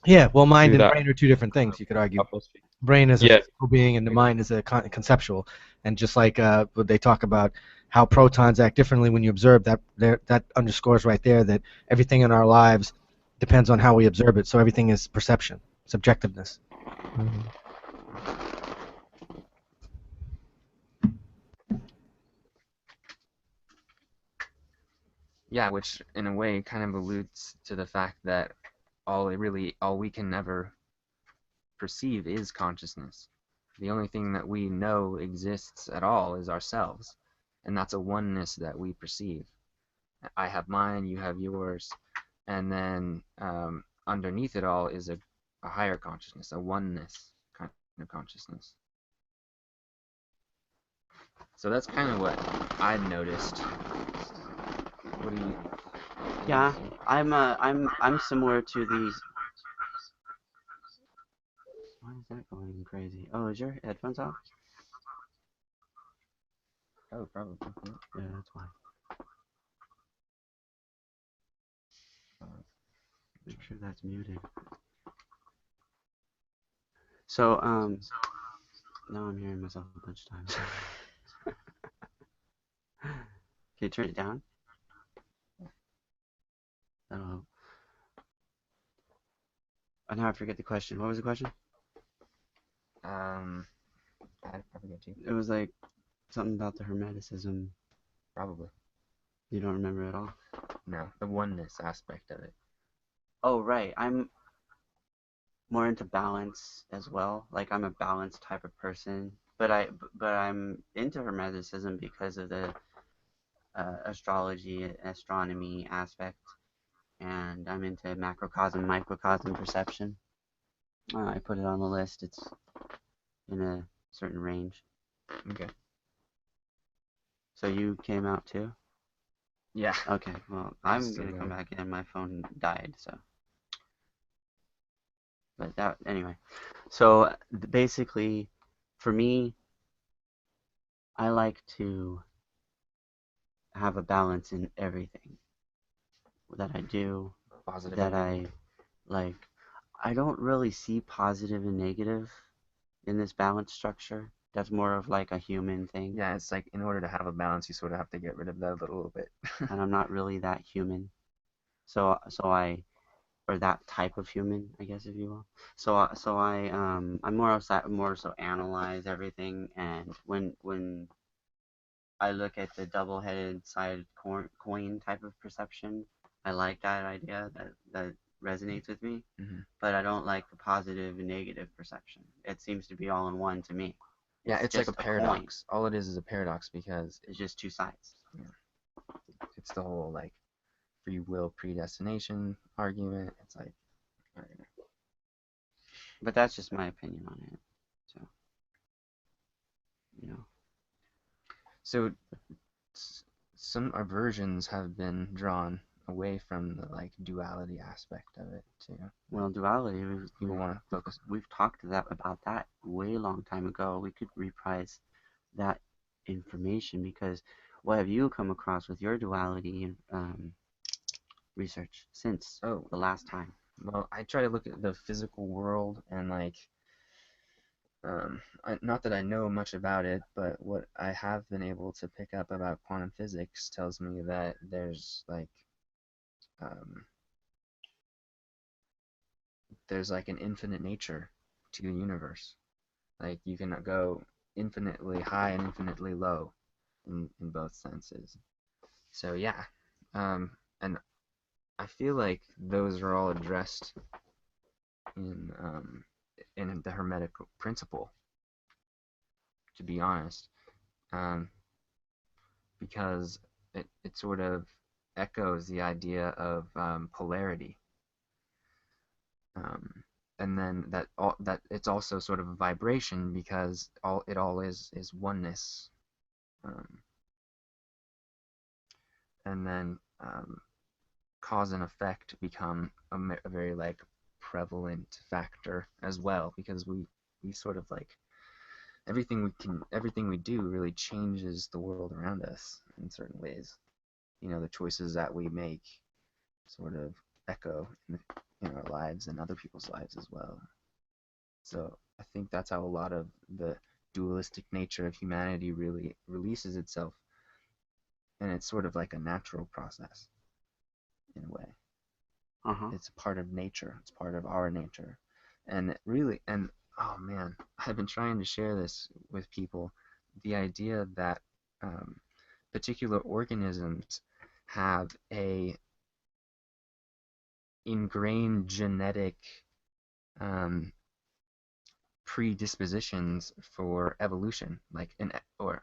Yeah, well, mind Through and that brain are two different things. You could argue. atmosphere. Brain is a Yeah. physical being, and the mind is a conceptual. And just like what they talk about how protons act differently when you observe, that underscores right there that everything in our lives depends on how we observe it. So everything is perception, subjectiveness. Mhm. Yeah, which in a way kind of alludes to the fact that all we can never perceive is consciousness. The only thing that we know exists at all is ourselves, and that's a oneness that we perceive. I have mine, you have yours, and then underneath it all is a higher consciousness, a oneness kind of consciousness. So that's kind of what I've noticed. What do you? Yeah, I'm similar to these. Why is that going crazy? Oh, is your headphones off? Oh, probably. Yeah, that's why. Make sure that's muted. So, now I'm hearing myself a bunch of times. Can you turn it down? That'll help. Oh, now I forget the question. What was the question? I forget too. It was like something about the Hermeticism. Probably. You don't remember at all? No, the oneness aspect of it. Oh, right. I'm more into balance as well. Like I'm a balanced type of person, but I'm into Hermeticism because of the astrology, astronomy aspect, and I'm into macrocosm, microcosm perception. I put it on the list. It's in a certain range. Okay. So you came out too? Yeah. Okay. Well, I'm gonna come back in. My phone died, so. But that anyway. So basically, for me, I like to have a balance in everything that I do, Positive that and I negative. like. I don't really see positive and negative in this balance structure. That's more of like a human thing, Yeah, it's like in order to have a balance, you sort of have to get rid of that a little bit. and I'm not really that human. Or that type of human, I guess, if you will. I'm more so analyze everything, and when I look at the double-headed side coin type of perception, I like that idea. That resonates with me, but I don't like the positive and negative perception. It seems to be all in one to me. Yeah, it's like just a paradox. All it is a paradox because it's just two sides. it's the whole like free will predestination argument. It's like, I don't know. But that's just my opinion on it. So, you know. So some aversions have been drawn away from the like duality aspect of it too. Well, duality. People want to focus. We've talked about that way long time ago. We could reprise that information because what have you come across with your duality research since Oh, the last time? well, I try to look at the physical world and like, not that I know much about it, but what I have been able to pick up about quantum physics tells me that um, there's like an infinite nature to the universe. Like you can go infinitely high and infinitely low in both senses. So yeah, and I feel like those are all addressed in the Hermetic principle. To be honest, um, because it sort of echoes the idea of polarity, and then that it's also sort of a vibration because all is oneness, um, and then cause and effect become a very like prevalent factor as well because we sort of like everything we do really changes the world around us in certain ways. You know, the choices that we make sort of echo in our lives and other people's lives as well. So I think that's how a lot of the dualistic nature of humanity really releases itself, and it's sort of like a natural process in a way. It's a part of nature. It's part of our nature, and really, and oh man, I've been trying to share this with people. The idea that particular organisms have a ingrained genetic um, predispositions for evolution, or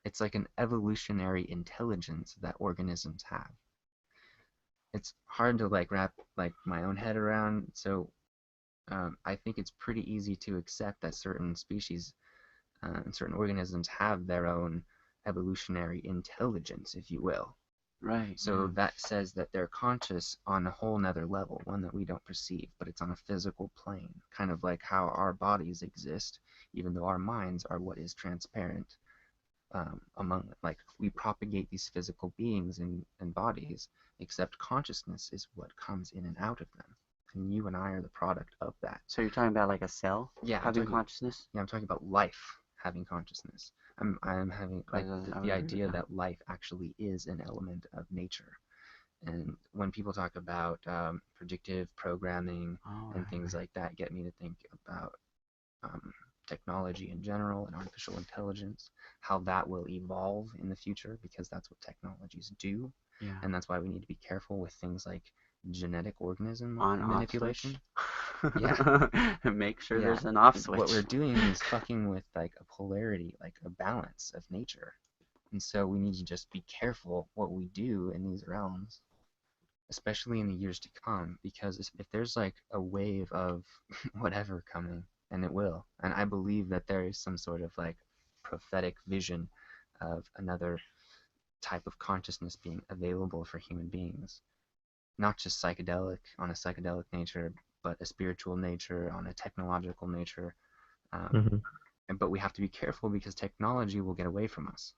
it's like an evolutionary intelligence that organisms have. It's hard to like wrap like my own head around, so I think it's pretty easy to accept that certain species and certain organisms have their own evolutionary intelligence, if you will. Right. So that says that they're conscious on a whole nother level, one that we don't perceive, but it's on a physical plane, kind of like how our bodies exist, even though our minds are what is transparent among them. Like, we propagate these physical beings and bodies, except consciousness is what comes in and out of them. And you and I are the product of that. So you're talking about like a cell Yeah, having consciousness? Yeah, I'm talking about life having consciousness. I'm having like the idea that life actually is an element of nature. And when people talk about predictive programming and things like that, get me to think about technology in general and artificial intelligence, how that will evolve in the future, because that's what technologies do. Yeah. And that's why we need to be careful with things like genetic organism On manipulation. Yeah. Make sure there's an off switch. What we're doing is fucking with like a polarity, like a balance of nature. And so we need to just be careful what we do in these realms, especially in the years to come, because if there's like a wave of whatever coming, and it will, and I believe that there is some sort of like prophetic vision of another type of consciousness being available for human beings, not just psychedelic on a psychedelic nature, but a spiritual nature on a technological nature. But we have to be careful because technology will get away from us.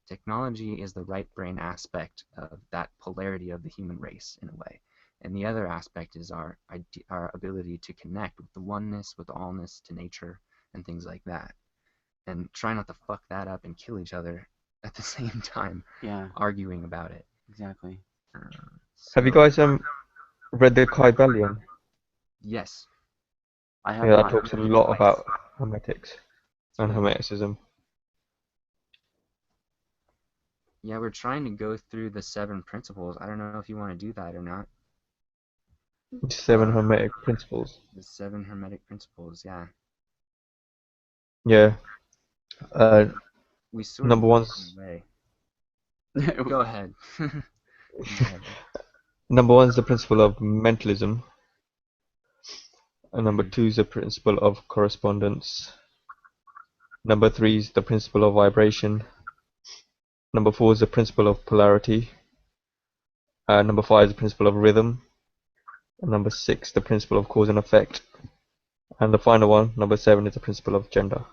Technology is the right brain aspect of that polarity of the human race in a way. And the other aspect is our ability to connect with the oneness, with allness, to nature, and things like that. And try not to fuck that up and kill each other at the same time, arguing about it. Exactly. Have you guys read the Kybalion? Yes. I have. Yeah, that talks a lot about Hermetics and Hermeticism. Yeah, we're trying to go through the 7 principles. I don't know if you want to do that or not. 7 Hermetic principles. The 7 Hermetic principles, yeah. Yeah. We sort number of one's Go ahead. Number 1 is the principle of mentalism. And number 2 is the principle of correspondence. Number 3 is the principle of vibration. Number 4 is the principle of polarity. Number 5 is the principle of rhythm. And number 6, the principle of cause and effect. And the final one, number 7, is the principle of gender.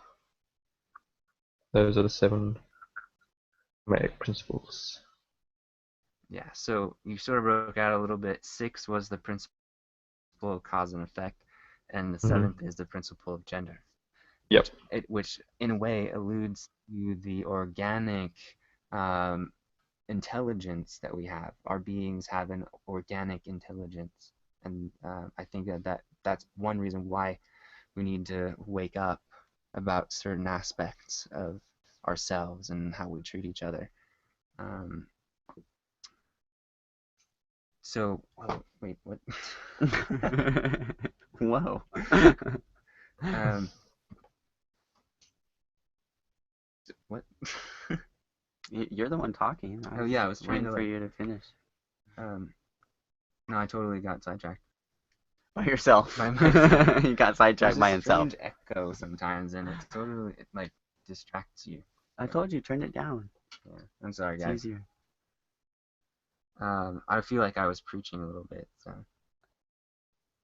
Those are the 7 Hermetic principles. Yeah, so you sort of broke out a little bit. 6 was the principle of cause and effect, and the 7th is the principle of gender. Yep. Which in a way alludes to the organic intelligence that we have. Our beings have an organic intelligence, and I think that's one reason why we need to wake up about certain aspects of ourselves and how we treat each other. So, oh, wait, what? Whoa. What? You're the one talking. Oh yeah, I was trying for you to finish. No, I totally got sidetracked. By yourself. By myself. You got sidetracked by himself. There's a strange echo sometimes, and it like distracts you. I told you, turn it down. Yeah, I'm sorry, guys. It's easier. I feel like I was preaching a little bit, so.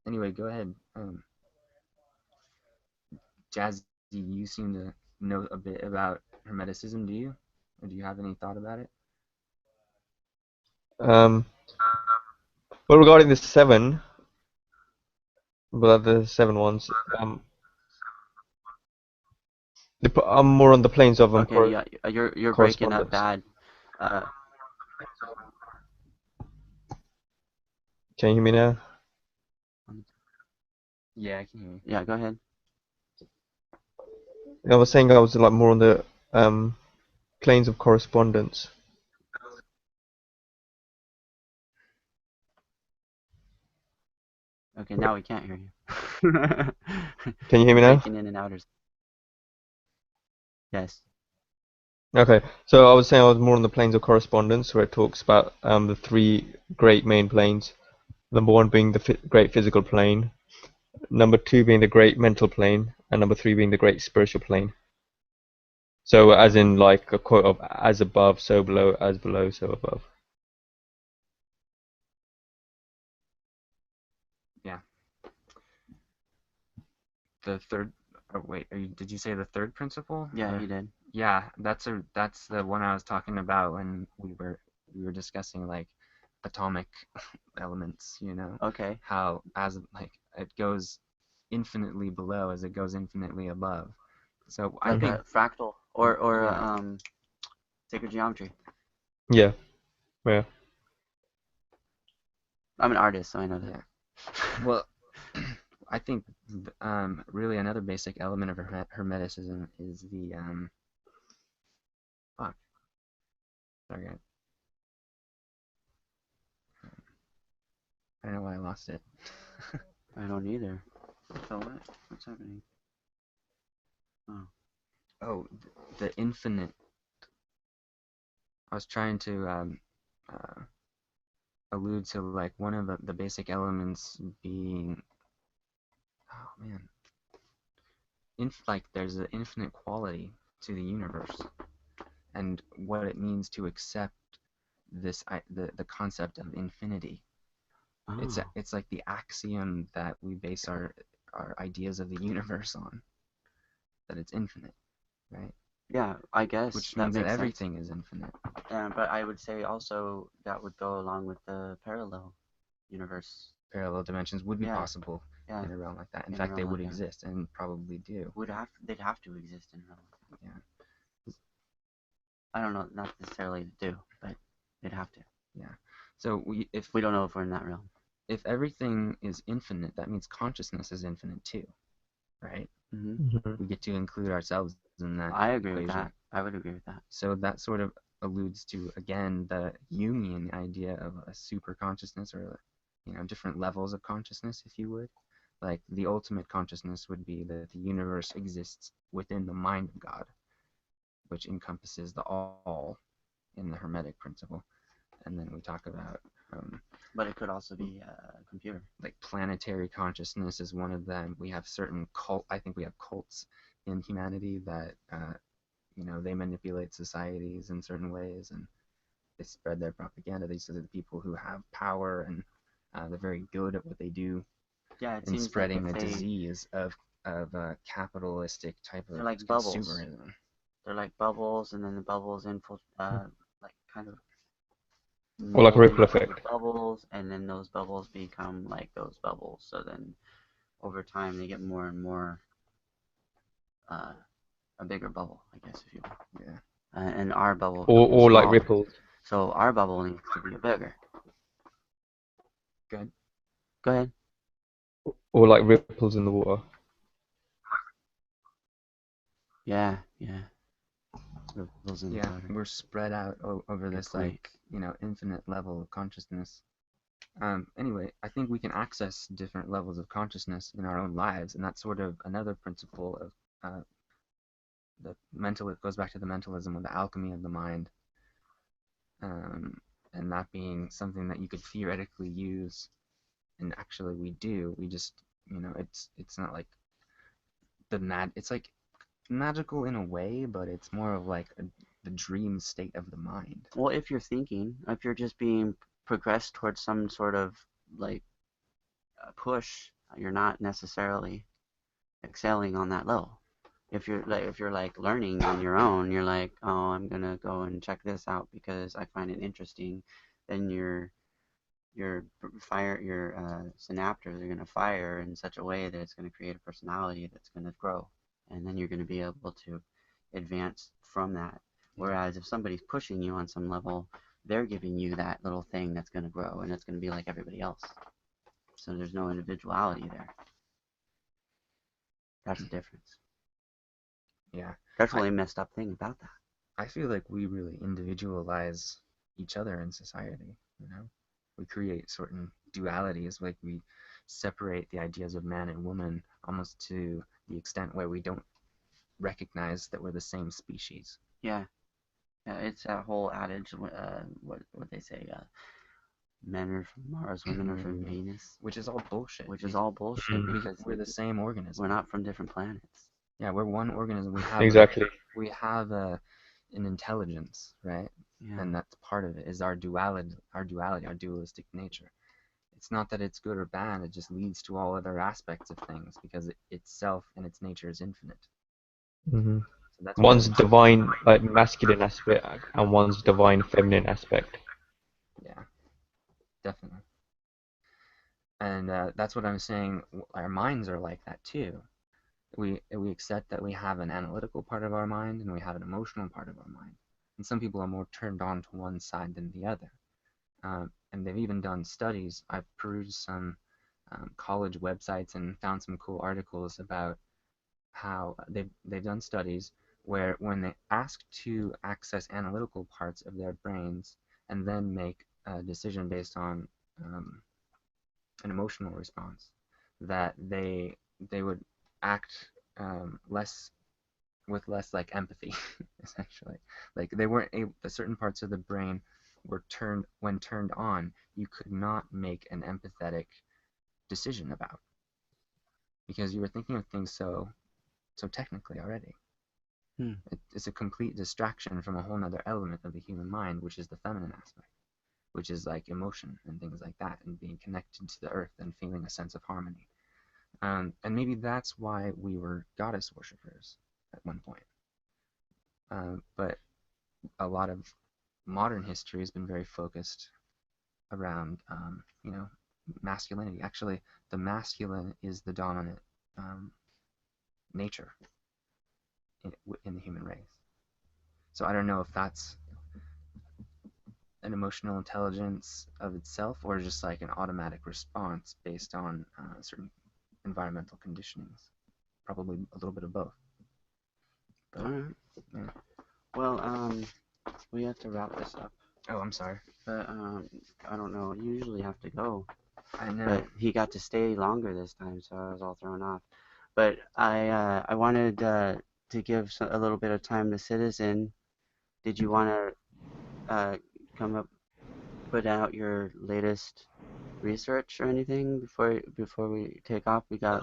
Anyway, go ahead. Jazzy, you seem to know a bit about Hermeticism, do you? Or do you have any thought about it? Well, regarding the 7, but the 7 ones, I'm more on the planes of okay, yeah, you're breaking up bad. Can you hear me now? Yeah, I can hear you. Yeah, go ahead. I was saying I was like more on the planes of correspondence. Okay, now we can't hear you. Can you hear me now? Breaking in and out. Yes. Okay, so I was saying I was more on the planes of correspondence, where it talks about the 3 great main planes. Number 1 being the great physical plane, number 2 being the great mental plane, and number 3 being the great spiritual plane. So as in like a quote of as above, so below, as below, so above. Yeah. The third. Oh wait, did you say the third principle? Yeah, Or- he did. Yeah, that's the one I was talking about when we were discussing like atomic elements. Okay. How as like it goes infinitely below as it goes infinitely above. So I Like think a fractal or yeah, sacred geometry. Yeah, yeah. I'm an artist, so I know that. yeah. Well, I think really another basic element of Hermeticism is the fuck. Sorry, I don't know why I lost it. I don't either. So what? What's happening? Oh. Oh, the infinite. I was trying to uh, allude to like one of the basic elements being, oh man, like there's an infinite quality to the universe and what it means to accept the concept of infinity. It's Oh. it's like the axiom that we base our ideas of the universe on, that it's infinite, right? Yeah, I guess Which that means that makes sense. everything is infinite. But I would say also that would go along with the parallel universe. Parallel dimensions would be Yeah, possible yeah, in a realm like that. In in a fact, they realm would like that. exist and probably do. They'd have to exist in a realm like that. Yeah. I don't know, not necessarily to do, but they'd have to. Yeah. So if We don't know if we're in that realm. if everything is infinite, that means consciousness is infinite too, right? Mhm. We get to include ourselves in that I agree with equation. that. I would agree with that. So that sort of alludes to again the Jungian idea of a super consciousness, or different levels of consciousness, if you would. Like the ultimate consciousness would be that the universe exists within the mind of God, which encompasses the all in the Hermetic principle. And then we talk about But it could also be a computer. like planetary consciousness is one of them. We have certain I think we have cults in humanity that they manipulate societies in certain ways, and they spread their propaganda. These are the people who have power, and they're very good at what they do Yeah, it in seems like spreading if the they disease of capitalistic type they're of like bubbles. consumerism. They're like bubbles, and then the bubbles like kind of Or like a mold ripple into other effect. bubbles, and then those bubbles become like those bubbles. So then over time they get more and more a bigger bubble, I guess, if you will. Yeah. And our bubble Or becomes or like smaller. ripples. So our bubble needs to be bigger. Good. Go ahead. Or like ripples in the water. Yeah, yeah. Ripples in the Yeah, water. we're spread out over Good this point. like infinite level of consciousness. Anyway, I think we can access different levels of consciousness in our own lives, and that's sort of another principle of the mental. It goes back to the mentalism or the alchemy of the mind, and that being something that you could theoretically use, and actually we do. We just, it's not like it's like magical in a way, but it's more of like the dream state of the mind. Well, if you're thinking, if you're just being progressed towards some sort of like push, you're not necessarily excelling on that level. If you're like learning on your own, you're like, oh, I'm gonna go and check this out because I find it interesting. Then your synaptors are gonna fire in such a way that it's gonna create a personality that's gonna grow, and then you're gonna be able to advance from that. Whereas if somebody's pushing you on some level, they're giving you that little thing that's gonna grow, and it's gonna be like everybody else. So there's no individuality there. That's the difference. Yeah, That's the I really messed up thing about that. I feel like we really individualize each other in society. We create certain dualities, like we separate the ideas of man and woman almost to the extent where we don't recognize that we're the same species. Yeah, yeah. It's that whole adage. What they say. Men are from Mars, women are from Venus. Which is all bullshit. Which is all bullshit because we're the same organism. we're not from different planets. Yeah, we're one organism. We have Exactly. we have an intelligence, right? Yeah. And that's part of it is our dualistic nature. It's not that it's good or bad, it just leads to all other aspects of things because it itself and its nature is infinite. Hmm. So that's why One's divine, like masculine aspect, and one's divine feminine aspect. yeah, definitely. And that's what I'm saying. Our minds are like that too. We accept that we have an analytical part of our mind and we have an emotional part of our mind. And some people are more turned on to one side than the other. And they've even done studies. I've perused some college websites and found some cool articles about how they've done studies where when they ask to access analytical parts of their brains and then make a decision based on an emotional response, that they would act less with less like empathy, essentially. Like they weren't able, the certain parts of the brain were turned on, you could not make an empathetic decision about because you were thinking of things so technically already. It's a complete distraction from a whole other element of the human mind, which is the feminine aspect, which is like emotion and things like that, and being connected to the earth and feeling a sense of harmony. And maybe that's why we were goddess worshippers at one point. But a lot of modern history has been very focused around, masculinity. Actually, the masculine is the dominant nature in the human race. So I don't know if that's an emotional intelligence of itself or just like an automatic response based on certain environmental conditionings. Probably a little bit of both. But, All right. yeah. Well, we have to wrap this up. Oh, I'm sorry. But I don't know. You usually have to go. I know. But he got to stay longer this time, so I was all thrown off. But I wanted to give a little bit of time to Citizen. Did you want to come up, put out your latest research or anything before we take off? We got.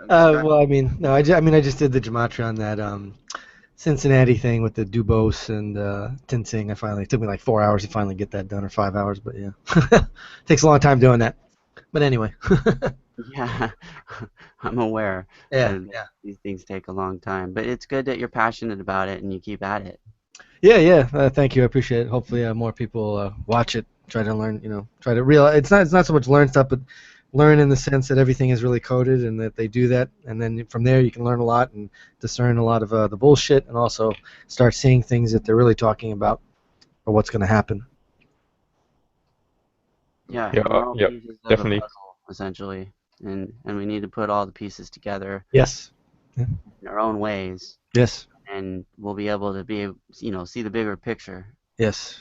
Well, I mean, no, I just did the gematria on that Cincinnati thing with the Dubose and Tinsing. It took me like 4 hours to finally get that done, or 5 hours, but yeah, takes a long time doing that. But anyway. Yeah, I'm aware. Yeah, And yeah. these things take a long time, but it's good that you're passionate about it and you keep at it. Yeah. Thank you. I appreciate it. Hopefully, more people watch it, try to learn. Try to realize it's not so much learn stuff, but learn in the sense that everything is really coded and that they do that, and then from there you can learn a lot and discern a lot of the bullshit, and also start seeing things that they're really talking about or what's going to happen. Yeah, Yeah, we're all yeah, pieces of a definitely. puzzle, essentially, and we need to put all the pieces together Yes. in our own ways, Yes. and we'll be able to see the bigger picture. Yes.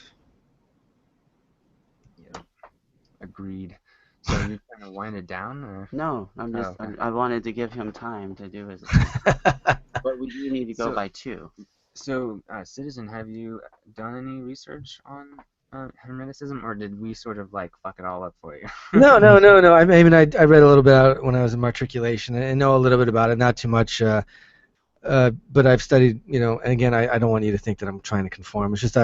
Yeah, agreed. So you're trying to wind it down, or? No, I'm just Oh, okay. I wanted to give him time to do his. But we do need to go by 2. So, Citizen, have you done any research on Hermeticism, or did we sort of like fuck it all up for you? No. I mean, I read a little bit about it when I was in matriculation and know a little bit about it, not too much. But I've studied, and again, I don't want you to think that I'm trying to conform. It's just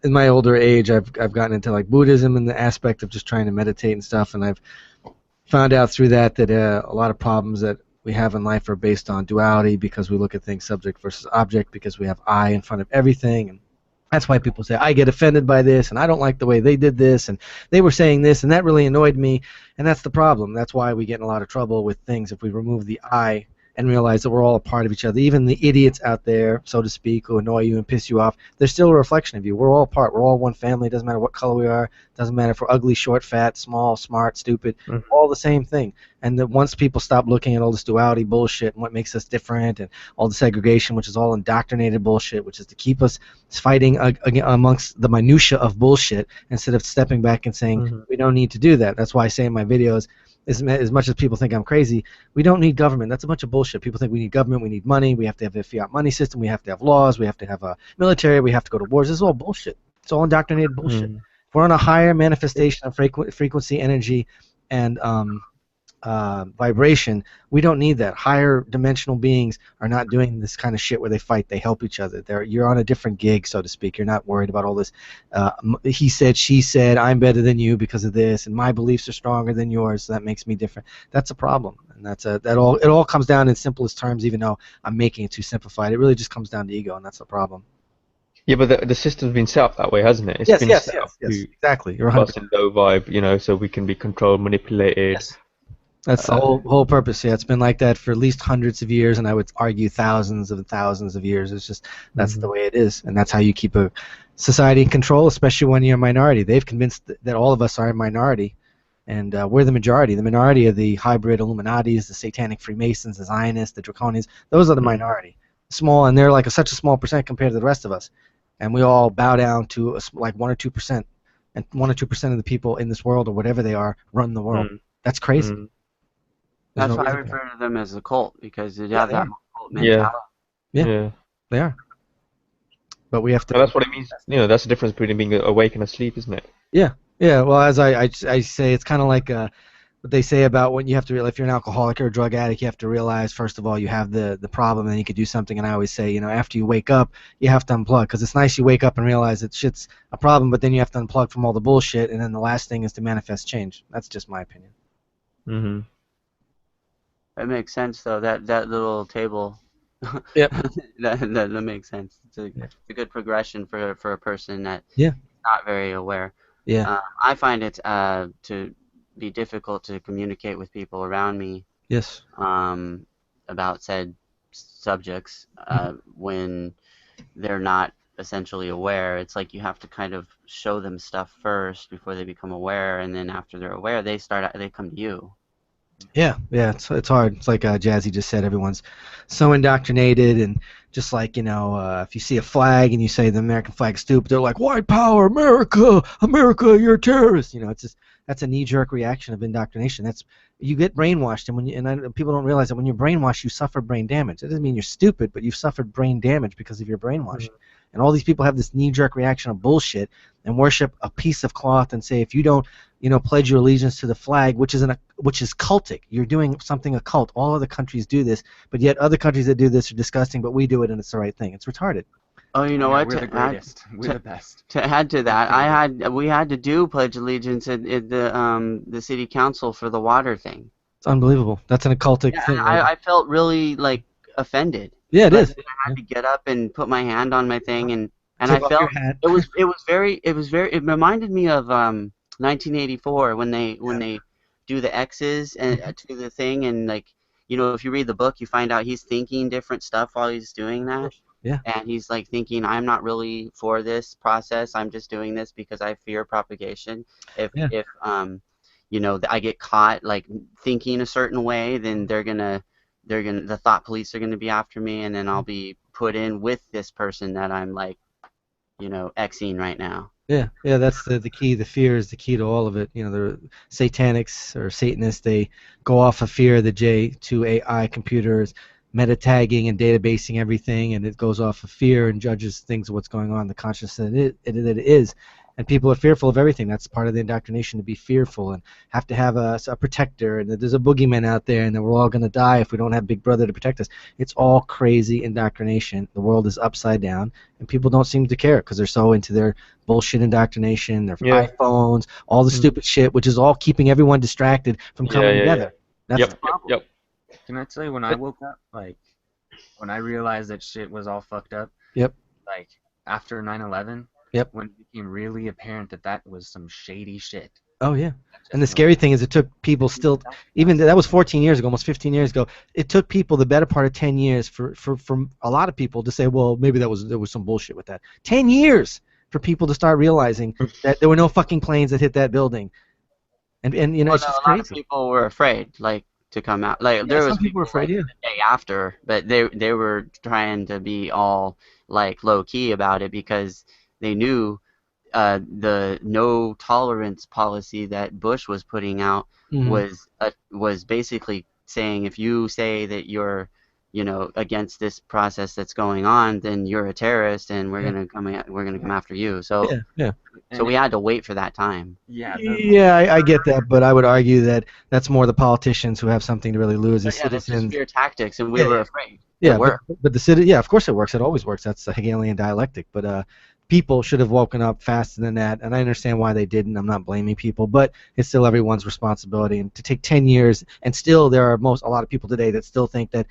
in my older age, I've gotten into like Buddhism and the aspect of just trying to meditate and stuff, and I've found out through that a lot of problems that we have in life are based on duality because we look at things subject versus object because we have I in front of everything, and that's why people say I get offended by this and I don't like the way they did this and they were saying this and that really annoyed me, and that's the problem. That's why we get in a lot of trouble with things if we remove the I and realize that we're all a part of each other. Even the idiots out there, so to speak, who annoy you and piss you off, they're still a reflection of you. We're all part. We're all one family. It doesn't matter what color we are. It doesn't matter if we're ugly, short, fat, small, smart, stupid. All the same thing. And that once people stop looking at all this duality bullshit and what makes us different and all the segregation, which is all indoctrinated bullshit, which is to keep us fighting amongst the minutia of bullshit instead of stepping back and saying, we don't need to do that. That's why I say in my videos, as much as people think I'm crazy, we don't need government. That's a bunch of bullshit. People think we need government, we need money, we have to have a fiat money system, we have to have laws, we have to have a military, we have to go to wars. This is all bullshit. It's all indoctrinated bullshit. If we're on a higher manifestation of frequency, energy, and vibration. We don't need that. Higher dimensional beings are not doing this kind of shit where they fight. They help each other. You're on a different gig, so to speak. You're not worried about all this. He said, she said, I'm better than you because of this, and my beliefs are stronger than yours, so that makes me different. That's a problem, and it all comes down in simplest terms. Even though I'm making it too simplified, it really just comes down to ego, and that's the problem. Yeah, but the system's been set up that way, hasn't it? It's Yes, been yes, set yes, up yes, to exactly. You're keep us 100%. in low vibe, so we can be controlled, manipulated. Yes. That's the whole purpose. Yeah, it's been like that for at least hundreds of years, and I would argue thousands of years. It's just that's the way it is, and that's how you keep a society in control, especially when you're a minority. They've convinced that all of us are a minority, and we're the majority. The minority of the hybrid Illuminatis, the Satanic Freemasons, the Zionists, the Draconians. Those are the minority, small, and they're like such a small percent compared to the rest of us, and we all bow down to like 1 or 2%, and 1 or 2% of the people in this world or whatever they are run the world. That's crazy. That's why I refer to them as a cult, because they have that cult mentality. Yeah, they are. But we have to. And that's what it means. That's the difference between being awake and asleep, isn't it? Yeah. Well, as I say, it's kind of like what they say about when you have to realize if you're an alcoholic or a drug addict, you have to realize first of all you have the problem, and then you could do something. And I always say, after you wake up, you have to unplug, because it's nice you wake up and realize that shit's a problem, but then you have to unplug from all the bullshit, and then the last thing is to manifest change. That's just my opinion. Mm-hmm. That makes sense, though. That little table. Yep. that makes sense. It's a good progression for a person that's not very aware. Yeah. I find it to be difficult to communicate with people around me. Yes. About said subjects when they're not essentially aware. It's like you have to kind of show them stuff first before they become aware, and then after they're aware, they come to you. Yeah, it's hard. It's like Jazzy just said, everyone's so indoctrinated, and just like, if you see a flag and you say the American flag's stupid, they're like, white power, America, you're a terrorist. It's just, that's a knee-jerk reaction of indoctrination. You get brainwashed, and people don't realize that when you're brainwashed, you suffer brain damage. That doesn't mean you're stupid, but you've suffered brain damage because of your brainwashing. And all these people have this knee-jerk reaction of bullshit and worship a piece of cloth and say, if you don't, pledge your allegiance to the flag, which is cultic. You're doing something occult. All other countries do this, but yet other countries that do this are disgusting, but we do it and it's the right thing. It's retarded. Oh, you know what? We're the greatest. We're the best. To add to that, we had to do pledge allegiance at the city council for the water thing. It's unbelievable. That's an occultic thing. I felt really offended. Yeah, it is. I had to get up and put my hand on my thing, and I felt it reminded me of 1984 when they do the X's and to the thing, and if you read the book, you find out he's thinking different stuff while he's doing that. Yeah. And he's thinking, I'm not really for this process. I'm just doing this because I fear propagation. If I get caught thinking a certain way, then the thought police are gonna be after me, and then I'll be put in with this person that I'm Xing right now. Yeah, that's the key. The fear is the key to all of it. The satanics or Satanists, they go off of fear, the J2AI computers, meta tagging and databasing everything, and it goes off of fear and judges things of what's going on, the consciousness that it is. And people are fearful of everything. That's part of the indoctrination, to be fearful and have to have a protector, and that there's a boogeyman out there, and that we're all going to die if we don't have Big Brother to protect us. It's all crazy indoctrination. The world is upside down, and people don't seem to care because they're so into their bullshit indoctrination, their iPhones, all the stupid shit, which is all keeping everyone distracted from coming together. That's the problem. Yep. Can I tell you when I woke up, when I realized that shit was all fucked up? Yep. After 9/11. Yep. When it became really apparent that was some shady shit. Oh, yeah. And the scary thing is it took people still, even that was 14 years ago, almost 15 years ago, it took people the better part of 10 years for a lot of people to say, well, maybe there was some bullshit with that. 10 years for people to start realizing that there were no fucking planes that hit that building. And it's just crazy. A lot of people were afraid, to come out. There was some people were afraid, the day after, but they were trying to be all, low key about it because they knew the no tolerance policy that Bush was putting out was basically saying, if you say that you're you know, against this process that's going on, then you're a terrorist, and we're gonna come after you. So Yeah. so we had to wait for that time. Yeah, Yeah, I get that, but I would argue that that's more the politicians who have something to really lose. The But yeah, that's just citizens. fear tactics, and we Yeah, were yeah. afraid. It Yeah, worked. but the city, yeah, of course it works. It always works. That's the Hegelian dialectic. But people should have woken up faster than that, and I understand why they didn't. I'm not blaming people, but it's still everyone's responsibility. And to take 10 years, and still there are a lot of people today that still think that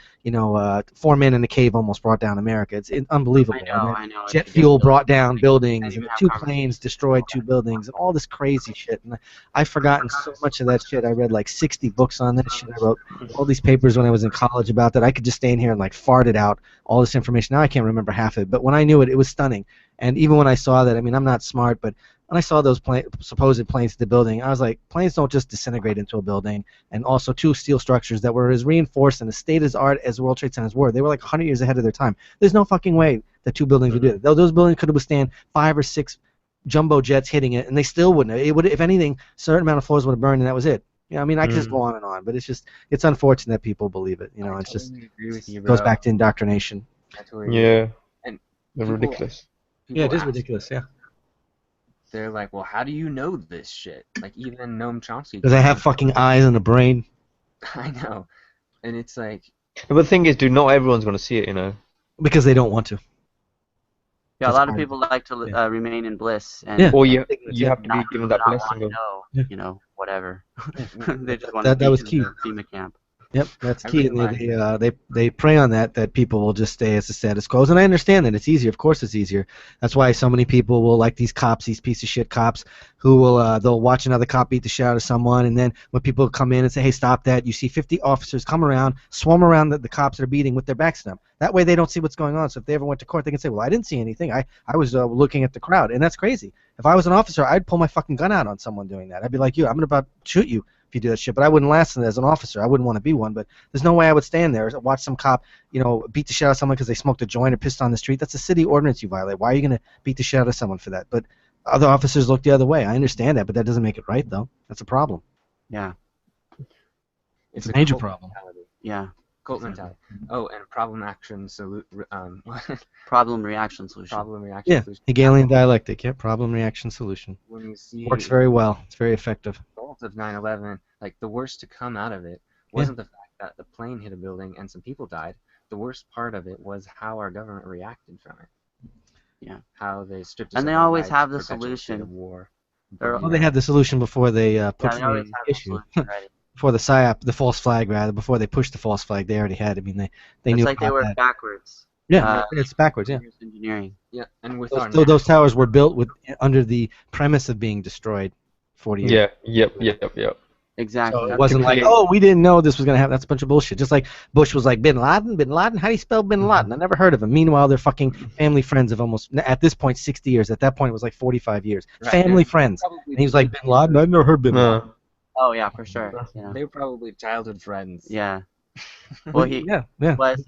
4 men in a cave almost brought down America. It's unbelievable. And then I know. It's jet fuel ridiculous. brought down Can't buildings, and even the have 2 conversations. planes destroyed 2 buildings, and all this crazy shit. And I've forgotten so much of that shit. I read like 60 books on that shit. I wrote all these papers when I was in college about that. I could just stay in here and like fart it out, all this information. Now I can't remember half of it, but when I knew it, it was stunning. And even when I saw that, I mean, I'm not smart, but when I saw those supposed planes to the building, I was like, planes don't just disintegrate into a building. And also 2 steel structures that were as reinforced and as state-of-the-art as World Trade Centers were. They were like 100 years ahead of their time. There's no fucking way that 2 buildings would do it. Those buildings could have withstand 5 or 6 jumbo jets hitting it, and they still wouldn't. It would, if anything, a certain amount of floors would have burned, and that was it. I mean, I could just go on and on, but it's unfortunate that people believe it. I It's just totally agree with you, goes bro. back to indoctrination. I totally agree. Yeah, And they're people- ridiculous. people Yeah, it is ask- ridiculous. Yeah, They're like, well, how do you know this shit? Like even Noam Chomsky. because they have fucking eyes and a brain. I know, and it's like, But the thing is, dude, not everyone's gonna see it, you know. Because they don't want to. Yeah, a That's lot of hard. people like to Yeah. remain in bliss, and Yeah. Or you Yeah. have to be given that not blessing want to of. know, Yeah. whatever. They just want That to was be key. in the FEMA camp. Yep, that's I key. And realize- they prey on that people will just stay as the status quo. And I understand that it's easier. Of course, it's easier. That's why so many people will like these cops, these piece of shit cops, who will they'll watch another cop beat the shit out of someone, and then when people come in and say, "Hey, stop that!" You see 50 officers come around, swarm around the cops that are beating with their backs to them. That way, they don't see what's going on. So if they ever went to court, they can say, "Well, I didn't see anything. I was looking at the crowd," and that's crazy. If I was an officer, I'd pull my fucking gun out on someone doing that. I'd be like, I'm about to shoot you if you do that shit. But I wouldn't last as an officer. I wouldn't want to be one. But there's no way I would stand there and watch some cop, beat the shit out of someone because they smoked a joint or pissed on the street. That's a city ordinance you violate. Why are you going to beat the shit out of someone for that? But other officers look the other way. I understand that, but that doesn't make it right, though. That's a problem. Yeah, It's a major cult problem. mentality. yeah. Cult mentality. Oh, and problem action Problem reaction solution. problem reaction Yeah, solution. Hegelian dialectic. Yeah, problem, reaction, solution. When you see Works very well. It's very effective. the result of 9/11, like the worst to come out of it wasn't the fact that the plane hit a building and some people died. The worst part of it was how our government reacted from it. Yeah. How they stripped us And of they our always rights, have the perpetual state solution. of war. They're- Well, they had the solution before they put Yeah, they always the have the issue. solution ready. Before the PSYOP, the false flag, rather, before they pushed the false flag, they already had. I mean, they It's knew like they about were that. backwards. Yeah, it's backwards. Yeah, Reverse engineering. Yeah, and with our those towers were built under the premise of being destroyed 40 years. Yeah. Yep. Exactly. So it wasn't like, create- oh, we didn't know this was gonna happen. That's a bunch of bullshit. Just like Bush was like, Bin Laden. How do you spell Bin Laden? I never heard of him. Meanwhile, they're fucking family friends of almost at this point 60 years. At that point, it was like 45 years. Right, Family they're friends. probably And he was like, Bin Laden. I've never heard Bin Laden. No. Oh yeah, for sure. Yeah. they were probably childhood friends. Yeah. Well, he yeah. was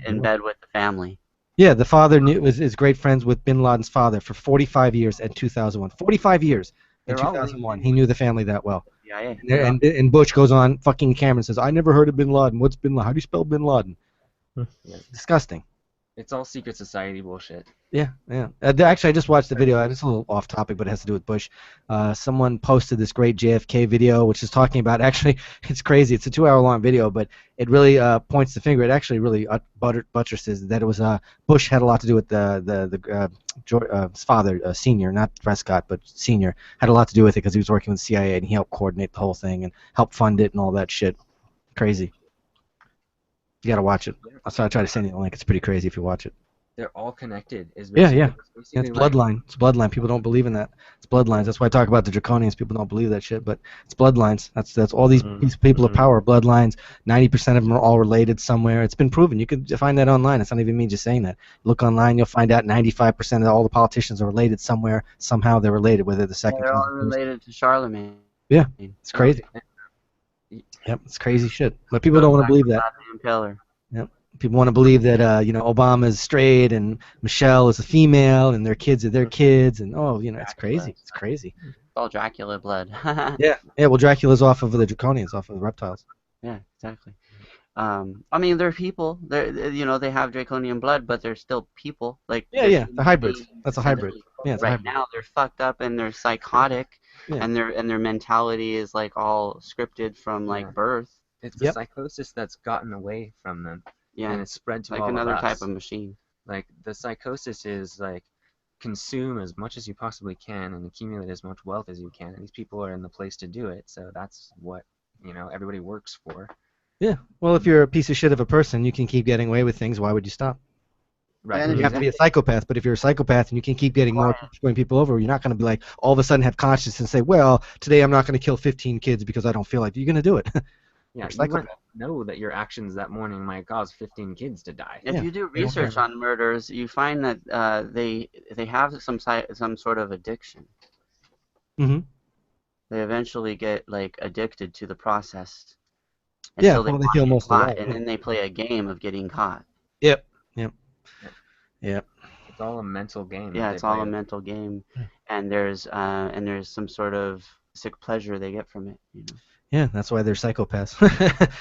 in bed with the family. Yeah, the father is great friends with Bin Laden's father for 45 years in 2001. 45 years in They're all 2001. He knew the family that well. CIA. And Bush goes on fucking camera and says, I never heard of Bin Laden. What's Bin Laden? How do you spell Bin Laden? Yeah. Disgusting. It's all secret society bullshit. Yeah. Actually, I just watched the video. It's a little off topic, but it has to do with Bush. Someone posted this great JFK video, which is talking about, actually, it's crazy. It's a 2-hour-long video, but it really points the finger. It actually really buttresses that it was Bush had a lot to do with his father, Senior, not Prescott, but Senior, had a lot to do with it because he was working with the CIA and he helped coordinate the whole thing and help fund it and all that shit. Crazy. You gotta watch it. I'll try to send you the link. It's pretty crazy if you watch it. They're all connected. Is Yeah. basically- It's basically like- bloodline. It's bloodline. People don't believe in that. It's bloodlines. That's why I talk about the draconians. People don't believe that shit, but it's bloodlines. That's all these people of power. Bloodlines. 90% of them are all related somewhere. It's been proven. You can find that online. It's not even me just saying that. Look online. You'll find out 95% of all the politicians are related somewhere. Somehow they're related. Whether the second. They're all related to Charlemagne. Yeah. It's crazy. Yep. It's crazy shit. But people don't want to believe that. Impaler. People want to believe that Obama's straight and Michelle is a female and their kids are their kids and it's crazy. It's crazy. It's all Dracula blood. Yeah. Well, Dracula's off of the draconians, off of the reptiles. Yeah, exactly. I mean, they're people. They have draconian blood, but they're still people. Like Yeah, they're yeah, the human hybrids. That's beings, a and hybrid. Yeah, it's a right hybrid. now they're fucked up and they're psychotic, Yeah. and their mentality is like all scripted from Yeah. like birth. It's the Yep. psychosis that's gotten away from them, Yeah, and it's spread to like all of another type us. of machine. Like the psychosis is like consume as much as you possibly can and accumulate as much wealth as you can. And these people are in the place to do it, so that's what everybody works for. Yeah. Well, if you're a piece of shit of a person, you can keep getting away with things. Why would you stop? Right. And You have to be a Exactly. psychopath, but if you're a psychopath and you can keep getting more screwing people over, you're not going to be like all of a sudden have conscience and say, well, today I'm not going to kill 15 kids because I don't feel like it. You're going to do it. Yeah, You're a you wouldn't psychopath. know that your actions that morning might cause 15 kids to die. if Yeah. you do They don't care. research on murders, you find that they have some sort of addiction. Mm-hmm. They eventually get like addicted to the process Yeah. until they Well, they want feel to get most of caught, that. and Yeah. then they play a game of getting caught. Yep. Yep. Yeah. Yep. It's all a mental game that Yeah, they it's all play. a mental game, Yeah. and there's some sort of sick pleasure they get from it. Yeah, that's why they're psychopaths.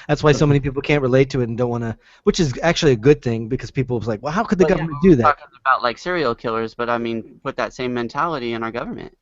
That's why so many people can't relate to it and don't want to, which is actually a good thing because people was like, well, how could the But yeah, government do that? talking about like serial killers, but I mean, put that same mentality in our government.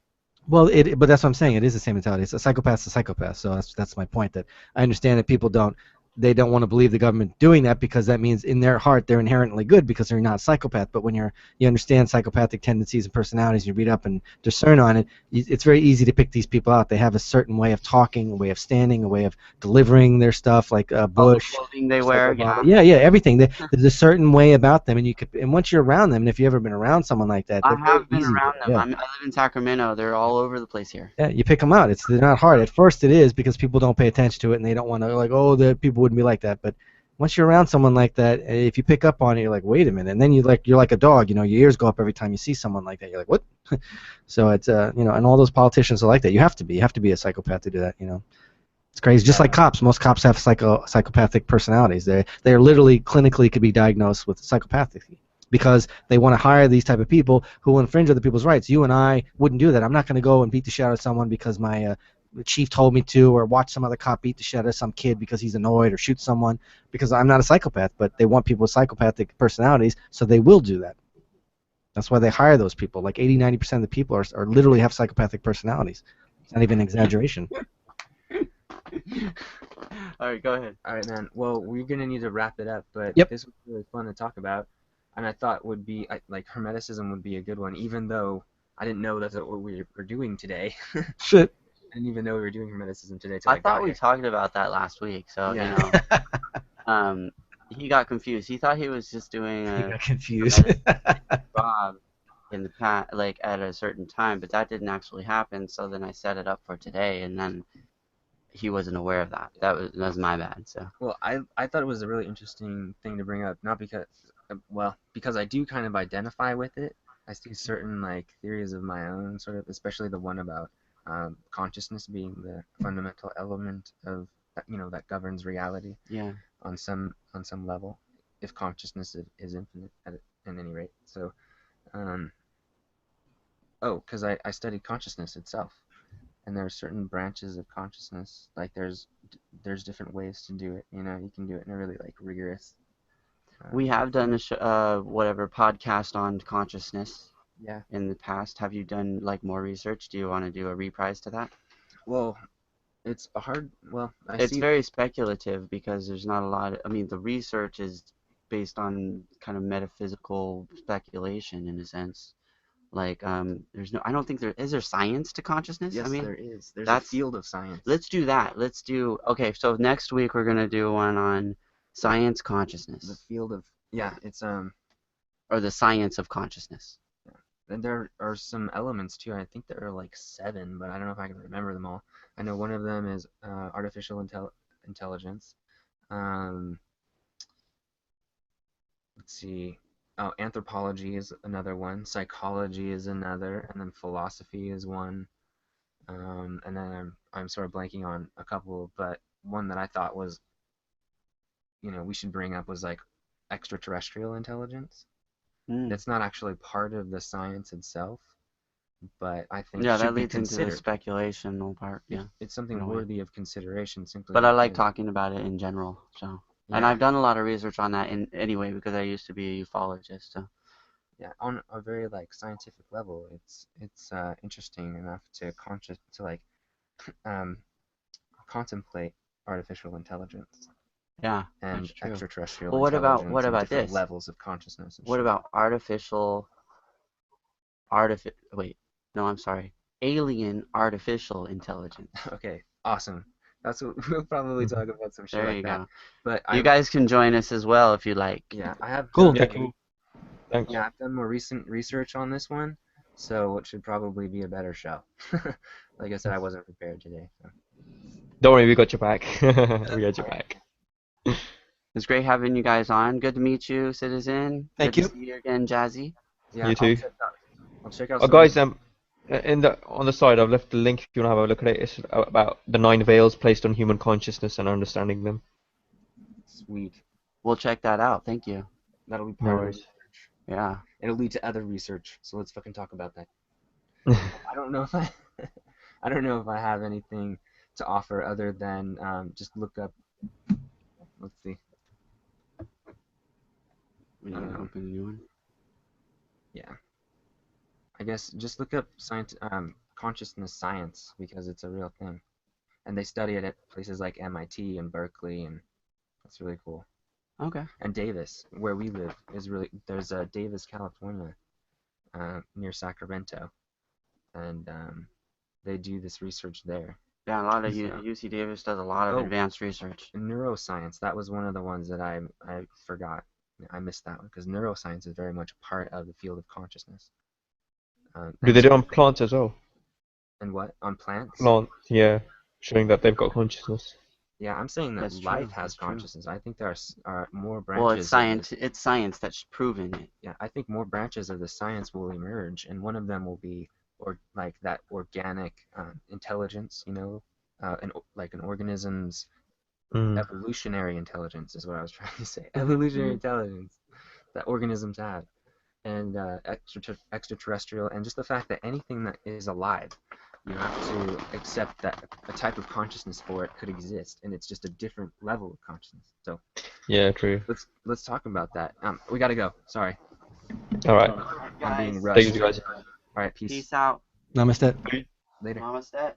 Well, but that's what I'm saying. It is the same mentality. It's a psychopath's a psychopath. So that's my point. That I understand that people don't want to believe the government doing that because that means in their heart they're inherently good because they're not a psychopath. But when you understand psychopathic tendencies and personalities, you read up and discern on it. It's very easy to pick these people out. They have a certain way of talking, a way of standing, a way of delivering their stuff, like All the Bush. clothing they Just like wear, Obama. yeah. Yeah, everything. There's a certain way about them, and once you're around them, and if you've ever been around someone like that, I they're very have been easy. around them. Yeah. I live in Sacramento. They're all over the place here. Yeah, you pick them out. They're not hard. At first it is because people don't pay attention to it and they don't want to like, oh, the people wouldn't be like that. But once you're around someone like that, if you pick up on it, you're like, wait a minute. And then you're like a dog. Your ears go up every time you see someone like that. You're like, what? So it's and all those politicians are like that. You have to be a psychopath to do that. It's crazy. Just like cops. Most cops have psychopathic personalities. They're literally clinically could be diagnosed with psychopathy because they want to hire these type of people who will infringe other people's rights. You and I wouldn't do that. I'm not going to go and beat the shit out of someone because my chief told me to, or watch some other cop beat the shit out of some kid because he's annoyed, or shoot someone because I'm not a psychopath. But they want people with psychopathic personalities, so they will do that. That's why they hire those people. Like 80-90% of the people are literally have psychopathic personalities. It's not even an exaggeration. All right, go ahead. All right, man. Well, we're gonna need to wrap it up, but Yep. this was really fun to talk about, and I thought like Hermeticism would be a good one, even though I didn't know that's what we were doing today. Shit. I didn't even know we were doing Hermeticism today till I I thought got we here. talked about that last week, so Yeah. he got confused. He thought he was just doing I a got confused. Bob in the past, like at a certain time, but that didn't actually happen. So then I set it up for today, and then he wasn't aware of that. That was my bad. So Well, I thought it was a really interesting thing to bring up, not because because I do kind of identify with it. I see certain like theories of my own, sort of, especially the one about consciousness being the fundamental element of that governs reality yeah, on some level, if consciousness is infinite at any rate. So, because I studied consciousness itself, and there are certain branches of consciousness. Like there's different ways to do it. You can do it in a really like rigorous. we have done a whatever podcast on consciousness Yeah. in the past. Have you done like more research? Do you want to do a reprise to that? Well, it's a hard. Well, It's very speculative because there's not a lot. I mean, the research is based on kind of metaphysical speculation in a sense. Like, there's no. I don't think there is there science to consciousness. Yes, I mean, there is. There's a that's field of science. let's do that. Let's do. Okay, so next week we're gonna do one on science The consciousness field of it's or the science of consciousness. and there are some elements too. I think there are like 7, but I don't know if I can remember them all. I know one of them is artificial intelligence. Um, let's see. Oh, anthropology is another one. Psychology is another, and then philosophy is one. And then I'm sort of blanking on a couple, but one that I thought was we should bring up was like extraterrestrial intelligence. Mm. That's not actually part of the science itself, but I think Yeah, should that be leads into the considered. speculational part. Yeah, It's something in a way. worthy of consideration simply But I like because talking about it in general. So And Yeah, I've done a lot of research on that anyway because I used to be a ufologist. So. yeah. On a very like scientific level, it's interesting enough to like um contemplate artificial intelligence Yeah, and that's true. extraterrestrial Well, what intelligence and about different this? levels of consciousness and What shit. about wait, no, I'm sorry. Alien artificial intelligence. Okay, awesome. That's what we'll probably Mhm. talk about some shit There like you that. go. But You guys can join us as well if you like. yeah, I have Cool. done Yeah, cool. Thanks. yeah, I've done more recent research on this one, so it should probably be a better show. Like I said, I wasn't prepared today. So. Don't worry, we got your back. We got your back. It's great having you guys on. Good to meet you, Citizen. Thank Good you. to see you again, Jazzy. Yeah, You too. I'll check out Oh, some of guys, on the side, I've left the link if you want to have a look at it. It's about the 9 veils placed on human consciousness and understanding them. sweet. We'll check that out. Thank you. That'll be No part of the worries. research. Yeah. It'll lead to other research, so let's fucking talk about that. I don't know if I I don't know if I have anything to offer other than just look up. Let's see. We need to open a new one. Yeah, I guess just look up consciousness science because it's a real thing, and they study it at places like MIT and Berkeley, and that's really cool. Okay. And Davis, where we live, is really there's Davis, California, near Sacramento, and they do this research there. Yeah, a lot of So, UC Davis does a lot of Oh. advanced research. neuroscience, that was one of the ones that I forgot. I missed that one because neuroscience is very much a part of the field of consciousness. Do they do it on plants as well? And what on plants? Plants, yeah, showing that they've got consciousness. Yeah, I'm saying that That's life true, has that's true. consciousness. I think there are more Well, it's branches. science that's proven it. Yeah, I think more branches of the science will emerge, and one of them will be like that organic intelligence, like an organism's Mm. evolutionary intelligence is what I was trying to say. Evolutionary intelligence that organisms have, and extraterrestrial, and just the fact that anything that is alive, you have to accept that a type of consciousness for it could exist, and it's just a different level of consciousness. So Yeah, true. let's talk about that. We gotta go. Sorry, All right. I'm being Guys, rushed. Take it easy, guys. All right, peace. peace out. Namaste. Later. Namaste.